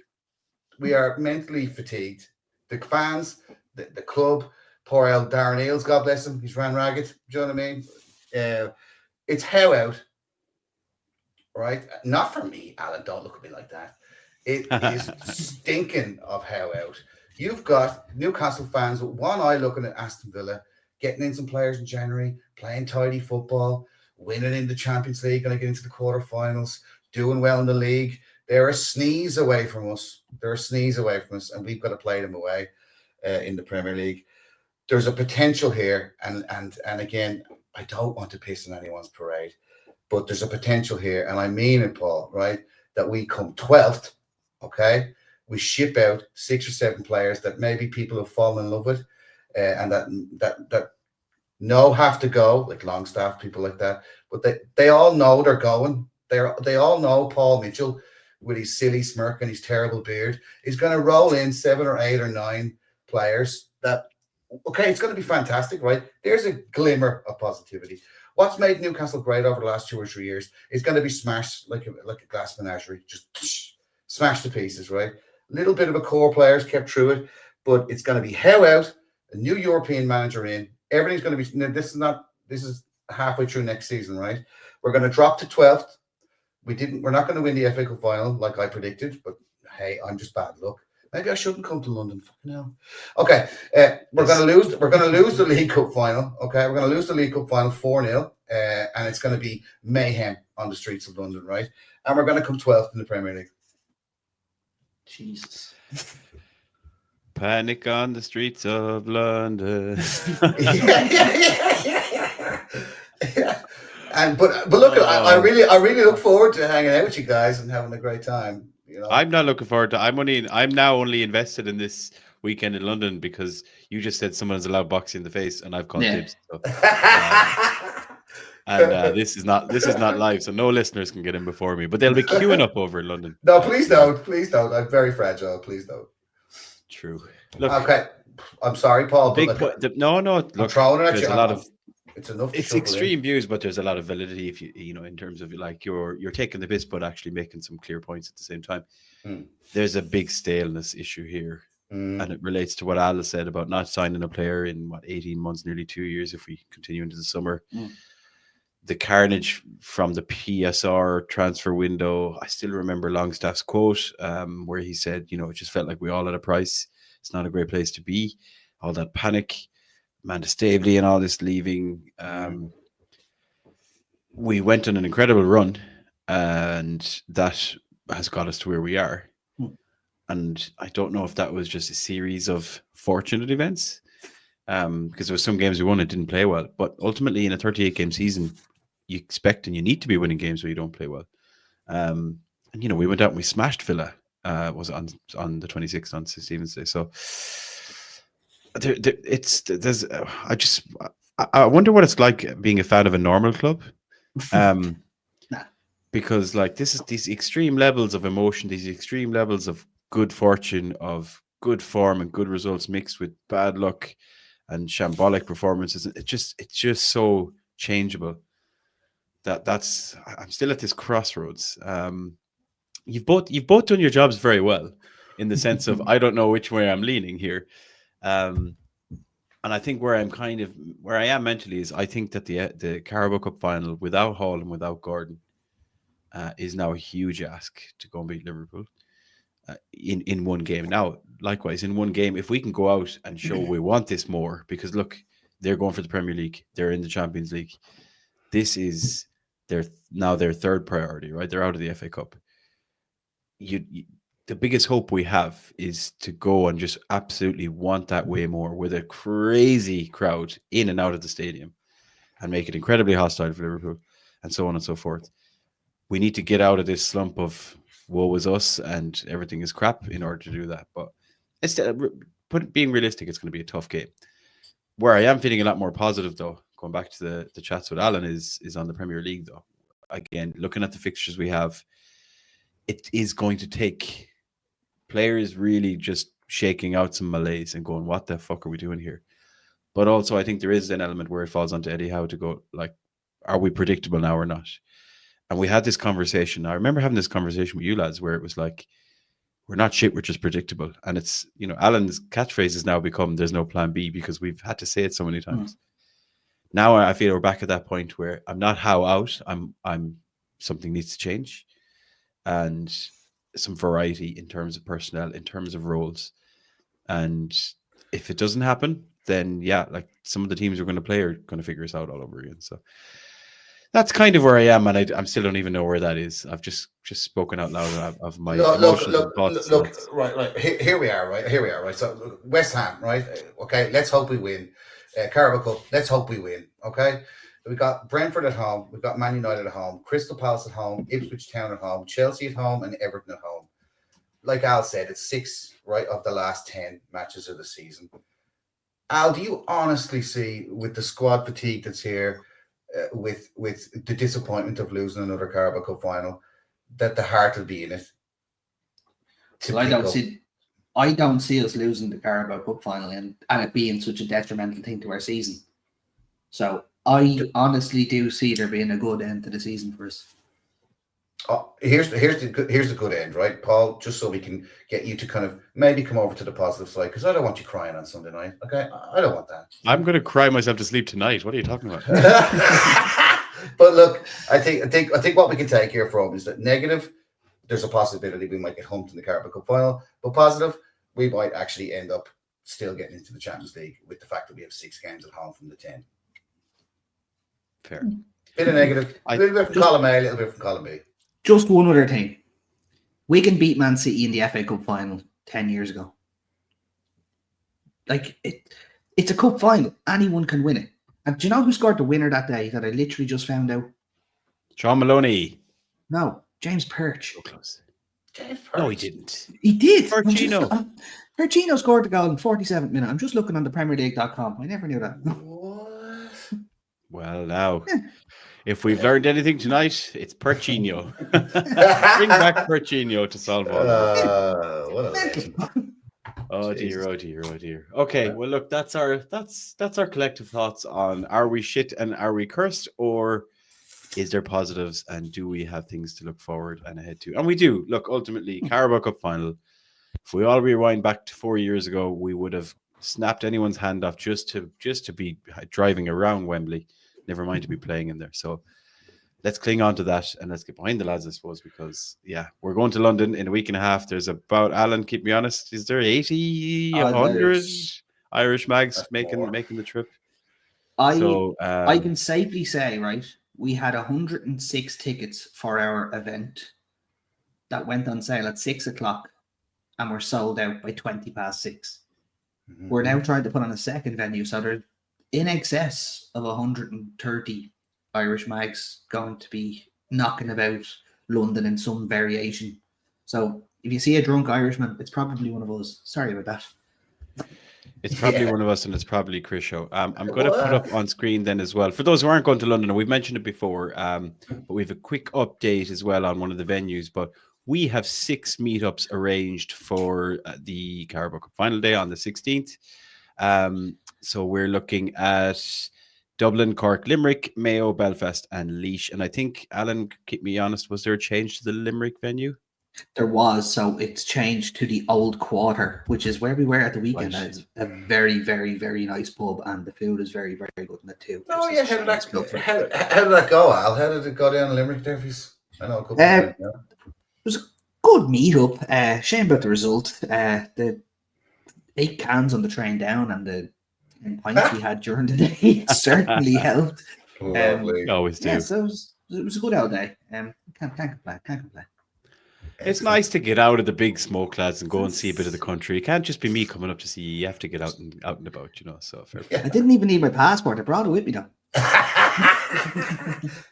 We are mentally fatigued. The fans, the club, poor old Darren Eales, God bless him, he's ran ragged. Do you know what I mean? It's how out, right? Not for me, Alan. Don't look at me like that. It is stinking of how out. You've got Newcastle fans with one eye looking at Aston Villa, getting in some players in January, playing tidy football, winning in the Champions League, going to get into the quarterfinals, doing well in the league. They're a sneeze away from us. And we've got to play them away in the Premier League. There's a potential here, and again, I don't want to piss on anyone's parade, but there's a potential here, and I mean it, Paul, right? That we come 12th, okay? We ship out 6 or 7 players that maybe people have fallen in love with, and that no have to go, like Longstaff, people like that, but they all know they're going. They all know Paul Mitchell, with his silly smirk and his terrible beard, is going to roll in 7 or 8 or 9 players that, okay, it's going to be fantastic, right? There's a glimmer of positivity. What's made Newcastle great over the last 2 or 3 years is going to be smashed like a glass menagerie, just smashed to pieces, right? A little bit of a core players kept through it, but it's going to be how out, a new European manager in, everything's going to be, this is halfway through next season, right? We're going to drop to 12th. We're not going to win the FA Cup final like I predicted, but hey, I'm just bad luck. Maybe I shouldn't come to London. Fucking hell. Okay, we're going to lose. We're going to lose the League Cup final. Okay, we're going to lose the League Cup final 4-0, and it's going to be mayhem on the streets of London, right? And we're going to come 12th in the Premier League. Jesus. Panic on the streets of London. Yeah. But look, I really look forward to hanging out with you guys and having a great time. You know, I'm not looking forward to. I'm now only invested in this weekend in London because you just said someone's allowed boxing in the face, and I've called dibs. So, this is not live, so no listeners can get in before me. But they'll be queuing up over in London. No, please don't. I'm very fragile. Please don't. True. Look, okay. I'm sorry, Paul. No. Look, I'm throwing it at you. It's enough. It's extreme views, but there's a lot of validity if you know in terms of like you're taking the piss, but actually making some clear points at the same time. There's a big staleness issue here, and it relates to what Al said about not signing a player in 18 months, nearly 2 years if we continue into the summer. The carnage from the PSR transfer window. I still remember Longstaff's quote where he said, it just felt like we all had a price. It's not a great place to be. All that panic. Amanda Staveley and all this leaving. We went on an incredible run, and that has got us to where we are. And I don't know if that was just a series of fortunate events, because there were some games we won and didn't play well. But ultimately, in a 38-game season, you expect and you need to be winning games where you don't play well. And we went out and we smashed Villa. Was on the 26th on Stephen's Day. So. I wonder what it's like being a fan of a normal club, because like these extreme levels of emotion, these extreme levels of good fortune, of good form and good results mixed with bad luck and shambolic performances. It's just so changeable. I'm still at this crossroads. You've both done your jobs very well, in the sense of I don't know which way I'm leaning here. And I think where I am mentally is I think that the Carabao Cup final without Hall and without Gordon is now a huge ask to go and beat Liverpool in one game. Now, likewise, in one game, if we can go out and show we want this more, because look, they're going for the Premier League, they're in the Champions League. This is their third priority, right? They're out of the FA Cup. the biggest hope we have is to go and just absolutely want that way more with a crazy crowd in and out of the stadium and make it incredibly hostile for Liverpool and so on and so forth. We need to get out of this slump of woe is us and everything is crap in order to do that. But it's being realistic, it's going to be a tough game. Where I am feeling a lot more positive, though, going back to the chats with Alan, is on the Premier League, though. Again, looking at the fixtures we have, it is going to take players really just shaking out some malaise and going, what the fuck are we doing here? But also, I think there is an element where it falls onto Eddie Howe to go, like, are we predictable now or not? And we had this conversation. I remember having this conversation with you lads where it was like, we're not shit, we're just predictable. And it's, Alan's catchphrase has now become, there's no plan B, because we've had to say it so many times. Now I feel we're back at that point where I'm not Howe out. I'm something needs to change. And some variety in terms of personnel, in terms of roles. And if it doesn't happen, then yeah, like some of the teams we're going to play are going to figure us out all over again. So that's kind of where I am, and I still don't even know where that is. I've just spoken out loud of my emotions and thoughts. Right. Here we are, right? So West Ham, right? Okay, let's hope we win. Carabao Cup, let's hope we win. Okay, we've got Brentford at home, we've got Man United at home, Crystal Palace at home, Ipswich Town at home, Chelsea at home, and Everton at home. Like Al said, it's 6 right of the last 10 matches of the season. Al, do you honestly see, with the squad fatigue that's here, with the disappointment of losing another Carabao Cup final, that the heart will be in it? Well, I don't see us losing the Carabao Cup final and it being such a detrimental thing to our season. So I honestly do see there being a good end to the season for us. Here's the good end, right, Paul? Just so we can get you to kind of maybe come over to the positive side, because I don't want you crying on Sunday night. Okay, I don't want that. I'm going to cry myself to sleep tonight. What are you talking about? But look, I think what we can take here from is that negative, there's a possibility we might get humped in the Carabao Cup final, but positive, we might actually end up still getting into the Champions League with the fact that we have 6 games at home from the 10. Fair. Bit of negative, a little bit from column A, a little bit from column B. Just one other thing. Wigan beat Man City in the FA Cup final 10 years ago. Like, it's a cup final. Anyone can win it. And do you know who scored the winner that day that I literally just found out? Sean Maloney. No, James Perch. So close. James Perch. No, he didn't. He did. Perchino. Perchino scored the goal in 47th minute. I'm just looking on the PremierLeague.com. I never knew that. What? Well, now, if we've learned anything tonight, it's Perchino. Bring back Perchino to solve all. What a legend. Oh dear, oh dear, oh dear. Okay, well look, that's our collective thoughts on, are we shit and are we cursed, or is there positives and do we have things to look forward and ahead to? And we do. Look, ultimately, Carabao Cup final. If we all rewind back to 4 years ago, we would have snapped anyone's hand off just to be driving around Wembley, never mind to be playing in there. So let's cling on to that and let's get behind the lads, I suppose, because yeah, we're going to London in a week and a half. There's about, Alan, keep me honest, is there 80, 100 Irish mags making the trip? I can safely say, right, we had 106 tickets for our event that went on sale at 6 o'clock and were sold out by 6:20. Mm-hmm. We're now trying to put on a second venue, so there's in excess of 130 Irish mags going to be knocking about London in some variation. So if you see a drunk Irishman, it's probably one of us. Sorry about that. It's probably one of us, and it's probably Chris Show. I'm going to put up on screen then as well, for those who aren't going to London, and we've mentioned it before, but we have a quick update as well on one of the venues. But we have 6 meetups arranged for the Carabao Cup final day on the 16th. So we're looking at Dublin, Cork, Limerick, Mayo, Belfast, and Laois. And I think, Alan, keep me honest, was there a change to the Limerick venue? There was, so it's changed to the Old Quarter, which is where we were at the weekend. Right. It's a very, very, very nice pub, and the food is very, very good in it too. Oh yeah, how did that go, Al? How did it go down in Limerick, Durfies? I know a couple of it was a good meetup. Shame about the result. The 8 cans on the train down and the pints we had during the day certainly helped. Lovely. Always do. Yeah, so it was a good old day. Can't complain. It's nice to get out of the big smoke, lads, and go and see a bit of the country. It can't just be me coming up to see you. You have to get out and about, So fair play. I didn't even need my passport. I brought it with me though.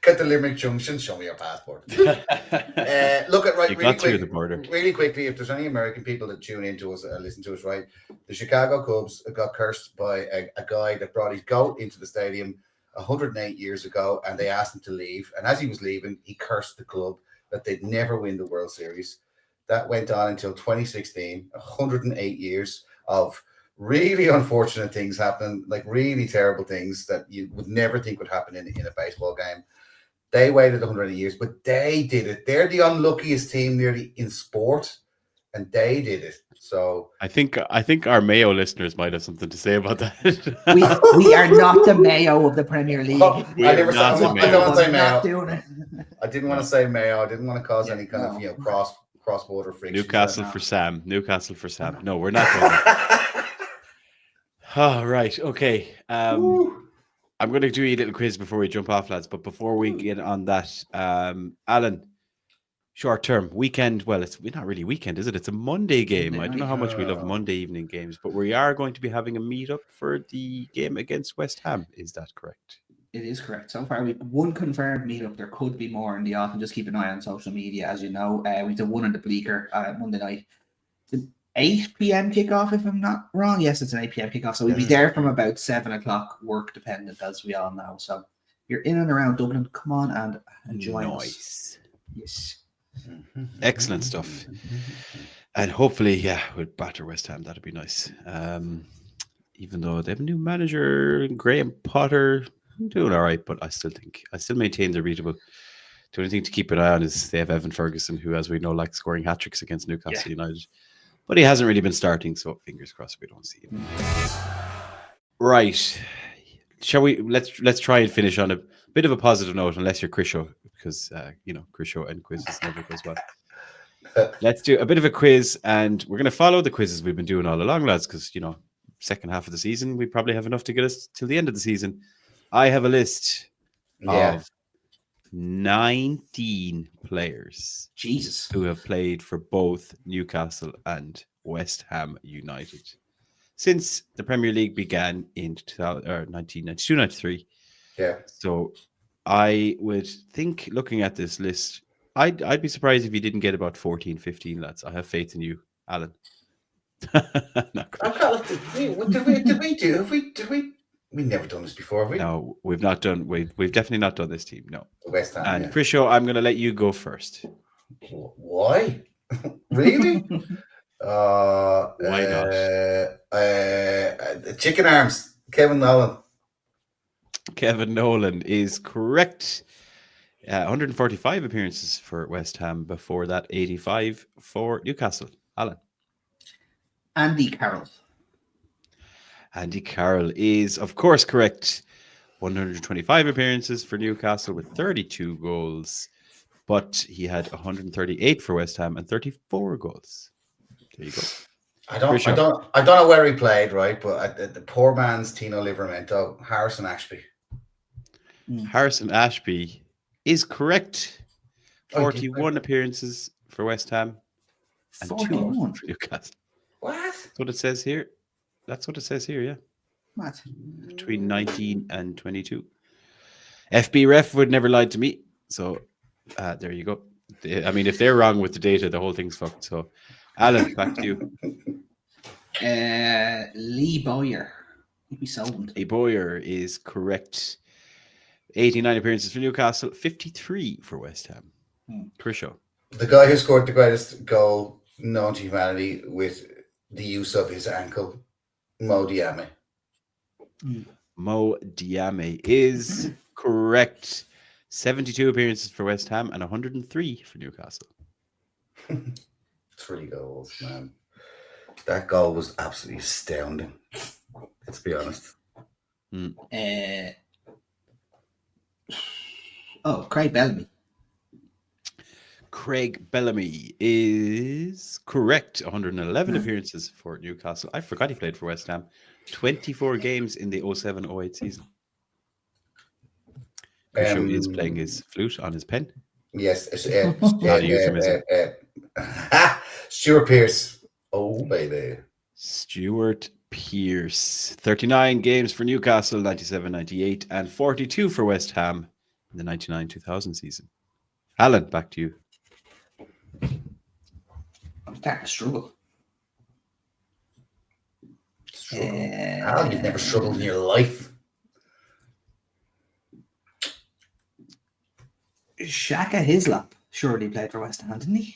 Get to Limerick Junction. Show me your passport. Look at right. You Really got through quick, the border. really quickly. If there's any American people that tune into us, listen to us, right? The Chicago Cubs got cursed by a guy that brought his goat into the stadium 108 years ago, and they asked him to leave. And as he was leaving, he cursed the club that they'd never win the World Series. That went on until 2016. 108 years of really unfortunate things happening, like really terrible things that you would never think would happen in a baseball game. They waited 100 years, but they did it. They're the unluckiest team nearly in sport, and they did it. So I think our Mayo listeners might have something to say about that. we are not the Mayo of the Premier League. I don't want to say Mayo. Not doing it. I didn't want to say Mayo. I didn't want to cause any kind of cross-border friction. Newcastle for Sam. Newcastle for Sam. No, we're not doing that. Oh, right. Okay. I'm going to do a little quiz before we jump off, lads. But before we get on that, Alan, short term weekend. Well, it's not really weekend, is it? It's a Monday game. I don't know how much we love Monday evening games, but we are going to be having a meetup for the game against West Ham. Is that correct? It is correct. So far, we've one confirmed meetup. There could be more in the autumn. Just keep an eye on social media, as you know. We did one in the Bleaker Monday night. It's an 8 p.m. kickoff, if I'm not wrong. Yes, it's an 8 p.m. kickoff. So we'll be there from about 7 o'clock, work dependent, as we all know. So if you're in and around Dublin, come on and join us. Yes. Excellent stuff. And hopefully, we'll batter West Ham. That'd be nice. Even though they have a new manager, Graham Potter, doing all right, but I still maintain they're beatable. The only thing to keep an eye on is they have Evan Ferguson, who, as we know, likes scoring hat tricks against Newcastle United, but he hasn't really been starting. So fingers crossed we don't see him. Right? Shall we? Let's try and finish on a bit of a positive note, unless you're Krisho, because Krisho and quizzes never goes well. Let's do a bit of a quiz, and we're going to follow the quizzes we've been doing all along, lads, because second half of the season we probably have enough to get us till the end of the season. I have a list of 19 players who have played for both Newcastle and West Ham United since the Premier League began in 1992-93. Yeah. So I would think, looking at this list, I'd be surprised if you didn't get about 14, 15 lads. I have faith in you, Alan. We've never done this before, have we? No, we've not done. We've definitely not done this team. No. West Ham. And Krisho, I'm going to let you go first. Why? Really? Why not? Chicken arms. Kevin Nolan. Kevin Nolan is correct. 145 appearances for West Ham. Before that, 85 for Newcastle. Alan. Andy Carroll. Andy Carroll is, of course, correct. 125 appearances for Newcastle with 32 goals, but he had 138 for West Ham and 34 goals. There you go. I don't know where he played, right? But the poor man's Tino Livramento, Harrison Ashby. Harrison Ashby is correct. 41 appearances for West Ham and 2 for Newcastle. What? That's what it says here. That's what it says here, yeah. What? Between 19 and 22. FB Ref would never lie to me. So there you go. I mean, if they're wrong with the data, the whole thing's fucked. So, Alan, back to you. Lee Bowyer. Lee Solent. Lee Bowyer is correct. 89 appearances for Newcastle, 53 for West Ham. Krisho. The guy who scored the greatest goal known to humanity with the use of his ankle. Mo Diame. Mo Diame is correct. 72 appearances for West Ham and 103 for Newcastle. 3 goals, man. That goal was absolutely astounding. Let's be honest. Craig Bellamy. Craig Bellamy is correct. 111 appearances for Newcastle. I forgot he played for West Ham. 24 games in the 07-08 season. Krisho is playing his flute on his pen. Yes. Stuart Pearce. Oh, baby. Stuart Pearce. 39 games for Newcastle, 97-98, and 42 for West Ham in the 99-2000 season. Alan, back to you. I'm starting to struggle. Alan, you've never struggled in your life. Shaka Hislop surely played for West Ham, didn't he?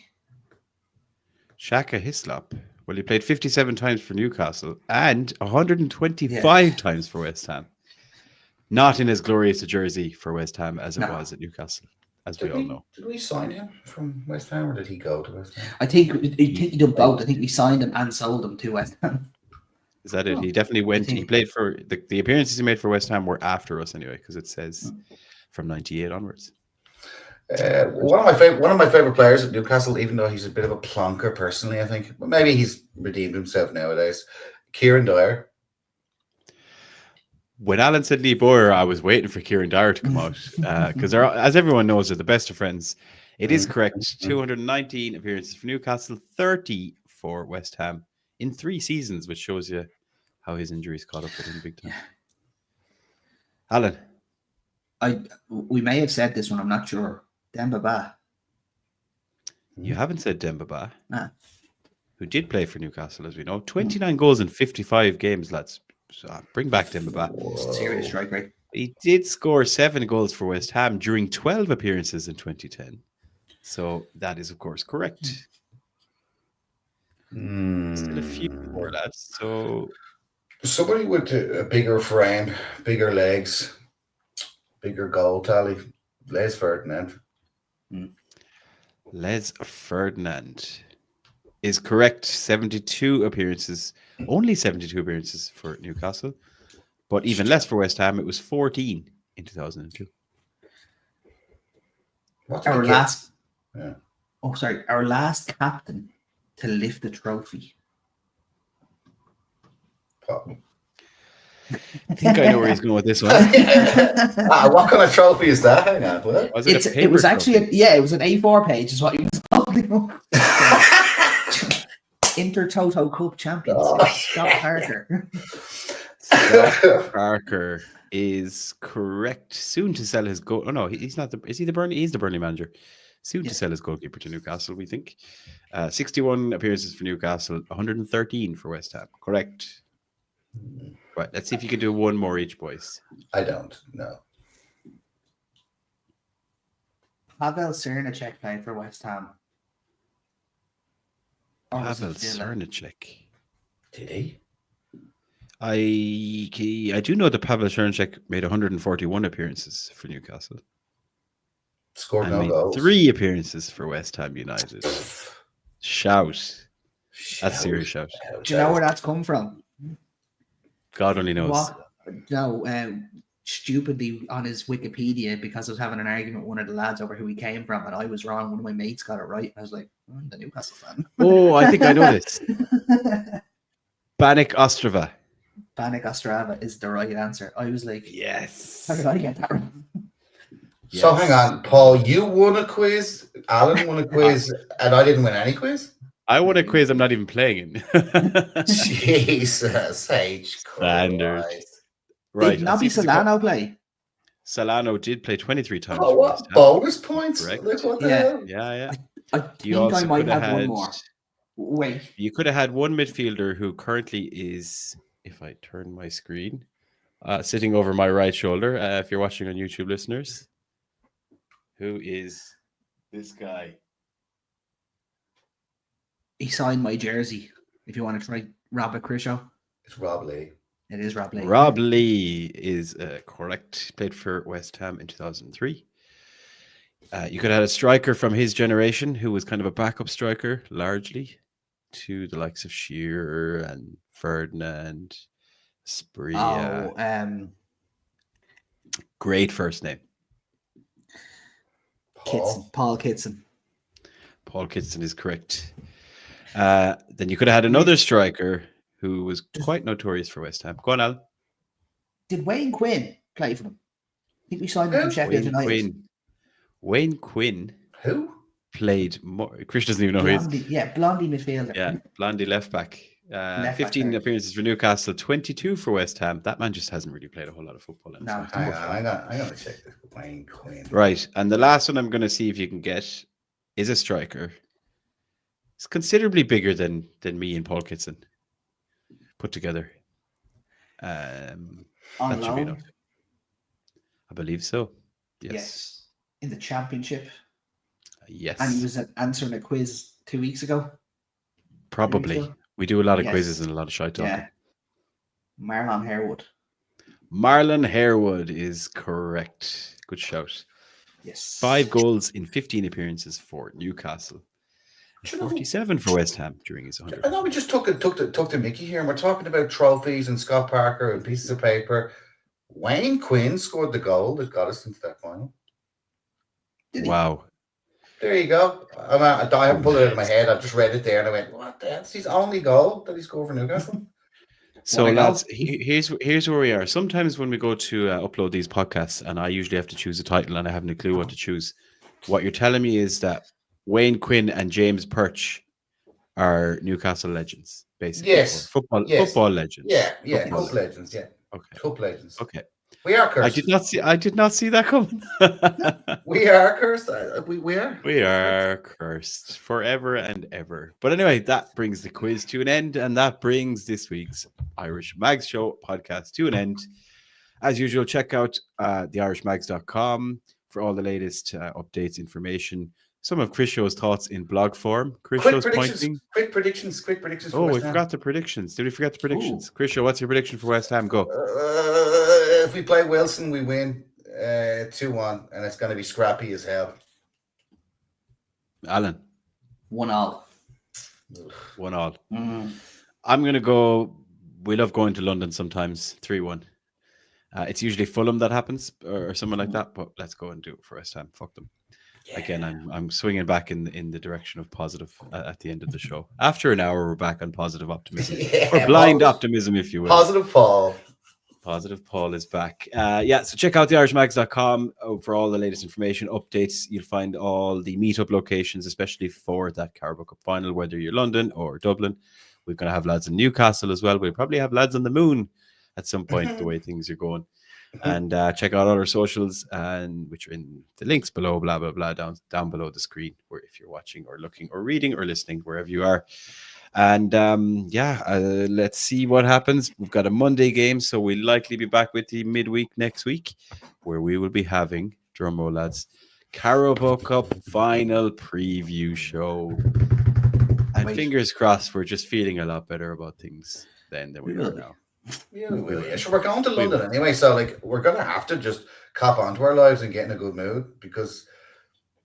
Shaka Hislop. Well, he played 57 times for Newcastle and 125 times for West Ham. Not in as glorious a jersey for West Ham as it was at Newcastle, as we all know. Did we sign him from West Ham, or did he go to West Ham? I think he did both. I think we signed him and sold him to West Ham. Is that it? He definitely went. He played for the appearances he made for West Ham were after us anyway, because it says from 98 onwards. One of my favorite players at Newcastle, even though he's a bit of a plonker personally, I think, but maybe he's redeemed himself nowadays. Kieran Dyer. When Alan said Lee Boyer, I was waiting for Kieran Dyer to come out because, as everyone knows, they're the best of friends. It is correct. 219 appearances for Newcastle, 30 for West Ham in 3 seasons, which shows you how his injuries caught up with him big time. Alan, we may have said this one. I'm not sure. Demba Ba. You haven't said Demba Ba, who did play for Newcastle, as we know. 29 goals in 55 games, lads. So bring back Demba Ba. Serious strike rate. He did score 7 goals for West Ham during 12 appearances in 2010. So that is, of course, correct. Still a few more, lads. So somebody with a bigger frame, bigger legs, bigger goal tally. Les Ferdinand. Les Ferdinand is correct. 72 appearances. Only 72 appearances for Newcastle. But even less for West Ham. It was 14 in 2002. Our last captain to lift the trophy. I think I know where he's going with this one. What kind of trophy is that? Hang on. What? It was actually it was an A4 page is what he was holding up. Intertoto Cup champions. Scott Parker. Scott Parker is correct. Soon to sell his goal. Oh no, he's not. Is he the Burnley? He's the Burnley manager. Soon to sell his goalkeeper to Newcastle, we think. 61 appearances for Newcastle, 113 for West Ham. Correct. Right, let's see if you can do one more each, boys. I don't know. Pavel Cernacek played for West Ham. Pavel Cernacek. Did he? I do know that Pavel Cernacek made 141 appearances for Newcastle. Scored no goals. 3 appearances for West Ham United. Shout. That's a serious shout. Do you know where that's come from? God only knows. Stupidly on his Wikipedia, because I was having an argument with one of the lads over who he came from, and I was wrong. One of my mates got it right. I was like, I'm the Newcastle fan. Oh, I think I know this. Banik Ostrava. Banik Ostrava is the right answer. I was like, yes. How did I get that wrong? Yes. So hang on, Paul, you won a quiz, Alan won a quiz, and I didn't win any quiz? I won a quiz I'm not even playing in. Jesus H. Standard. Right. Did Nobby Solano play? Solano did play 23 times. Oh, what? Bonus points? Correct. Like, what the Yeah. hell? Yeah. I think I might have one more. Wait. You could have had one midfielder who currently is, if I turn my screen, sitting over my right shoulder, if you're watching on YouTube, listeners, who is this guy? He signed my jersey. If you want to try Robert Crisho. It's Rob Lee. It is Rob Lee. Rob Lee is correct. Played for West Ham in 2003. You could have had a striker from his generation who was kind of a backup striker, largely, to the likes of Shearer and Ferdinand, Spria. Great first name. Paul Kitson. Paul Kitson is correct. Then you could have had another striker who was quite notorious for West Ham. Go on, Al. Did Wayne Quinn play for them? I think we signed him from Sheffield United. Wayne Quinn. Who? played more. Chris doesn't even know who he is. Blondie midfielder. Yeah, Blondie left back. Left back 15 there. appearances for Newcastle, 22 for West Ham. That man just hasn't really played a whole lot of football. In his No, life. Hang on, I'm gonna check this. Wayne Quinn. Right, and the last one I'm going to see if you can get is a striker. It's considerably bigger than me and Paul Kitson put together. On That should be loan. enough. I believe so. Yes. Yes. In the championship. Yes. And he was answering a quiz 2 weeks ago. Probably. so. We do a lot of Yes. quizzes and a lot of shite talking. Yeah. Marlon Harewood. Marlon Harewood is correct. Good shout. Yes. 5 goals in 15 appearances for Newcastle. 47 for West Ham during his 100. I know we just took the Mickey here, and we're talking about trophies and Scott Parker and pieces of paper. Wayne Quinn scored the goal that got us into that final. Wow. There you go. I haven't pulled it out of my head. I've just read it there, and I went, "What? That's his only goal that he scored for Newcastle." So What a lads, here's where we are. Sometimes when we go to upload these podcasts, and I usually have to choose a title, and I haven't a clue what to choose. What you're telling me is that Wayne Quinn and James Perch are Newcastle legends, basically. Yes. Football legends. Yeah, Football cup legends. Yeah, Okay. cup legends. Okay. We are cursed. I did not see that coming. We are cursed. We are. We are cursed forever and ever. But anyway, that brings the quiz to an end, and that brings this week's Irish Mags Show podcast to an end. As usual, check out theirishmags.com for all the latest updates, information. Some of Chris Show's thoughts in blog form. Chris Quick Show's predictions. pointing. Quick predictions. For Oh, we West Ham. forgot the predictions. Did we forget the predictions? Ooh. Chris Show, what's your prediction for West Ham? Go. If we play Wilson, we win 2-1, and it's going to be scrappy as hell. Alan. 1-1. 1-1. Mm. I'm going to go. We love going to London sometimes. 3-1. It's usually Fulham that happens or someone like that, but let's go and do it for West Ham. Fuck them. Yeah. Again, I'm swinging back in the direction of positive at the end of the show. After an hour, we're back on positive optimism. Or blind optimism, if you will. Positive Paul. Positive Paul is back. So check out theirishmags.com for all the latest information, updates. You'll find all the meetup locations, especially for that Carabao Cup final, whether you're London or Dublin. We're going to have lads in Newcastle as well. We'll probably have lads on the moon at some point, the way things are going. And check out all our socials, and which are in the links below, blah, blah, blah, down below the screen, where if you're watching or looking or reading or listening, wherever you are. And let's see what happens. We've got a Monday game, so we'll likely be back with the midweek next week, where we will be having, drumroll lads, Carabao Cup final preview show. And fingers crossed, we're just feeling a lot better about things then than we are now. Yeah, sure. We're going to London anyway, so we're gonna have to just cop onto our lives and get in a good mood, because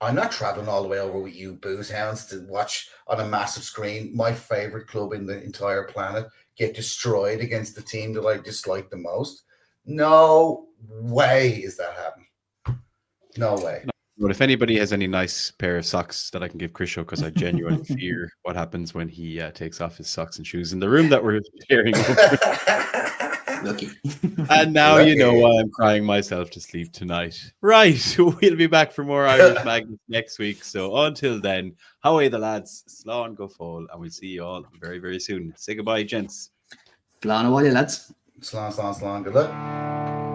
I'm not traveling all the way over with you booze hounds to watch on a massive screen my favorite club in the entire planet get destroyed against the team that I dislike the most. No way is that happening. No way. But if anybody has any nice pair of socks that I can give Chris Show, because I genuinely fear what happens when he takes off his socks and shoes in the room that we're sharing. Lucky. And now you know why I'm crying myself to sleep tonight. Right, we'll be back for more Irish Magnets next week. So until then, how are the lads? Slán go fóil, and we'll see you all very, very soon. Say goodbye, gents. Slán away, lads. Slán. Good luck.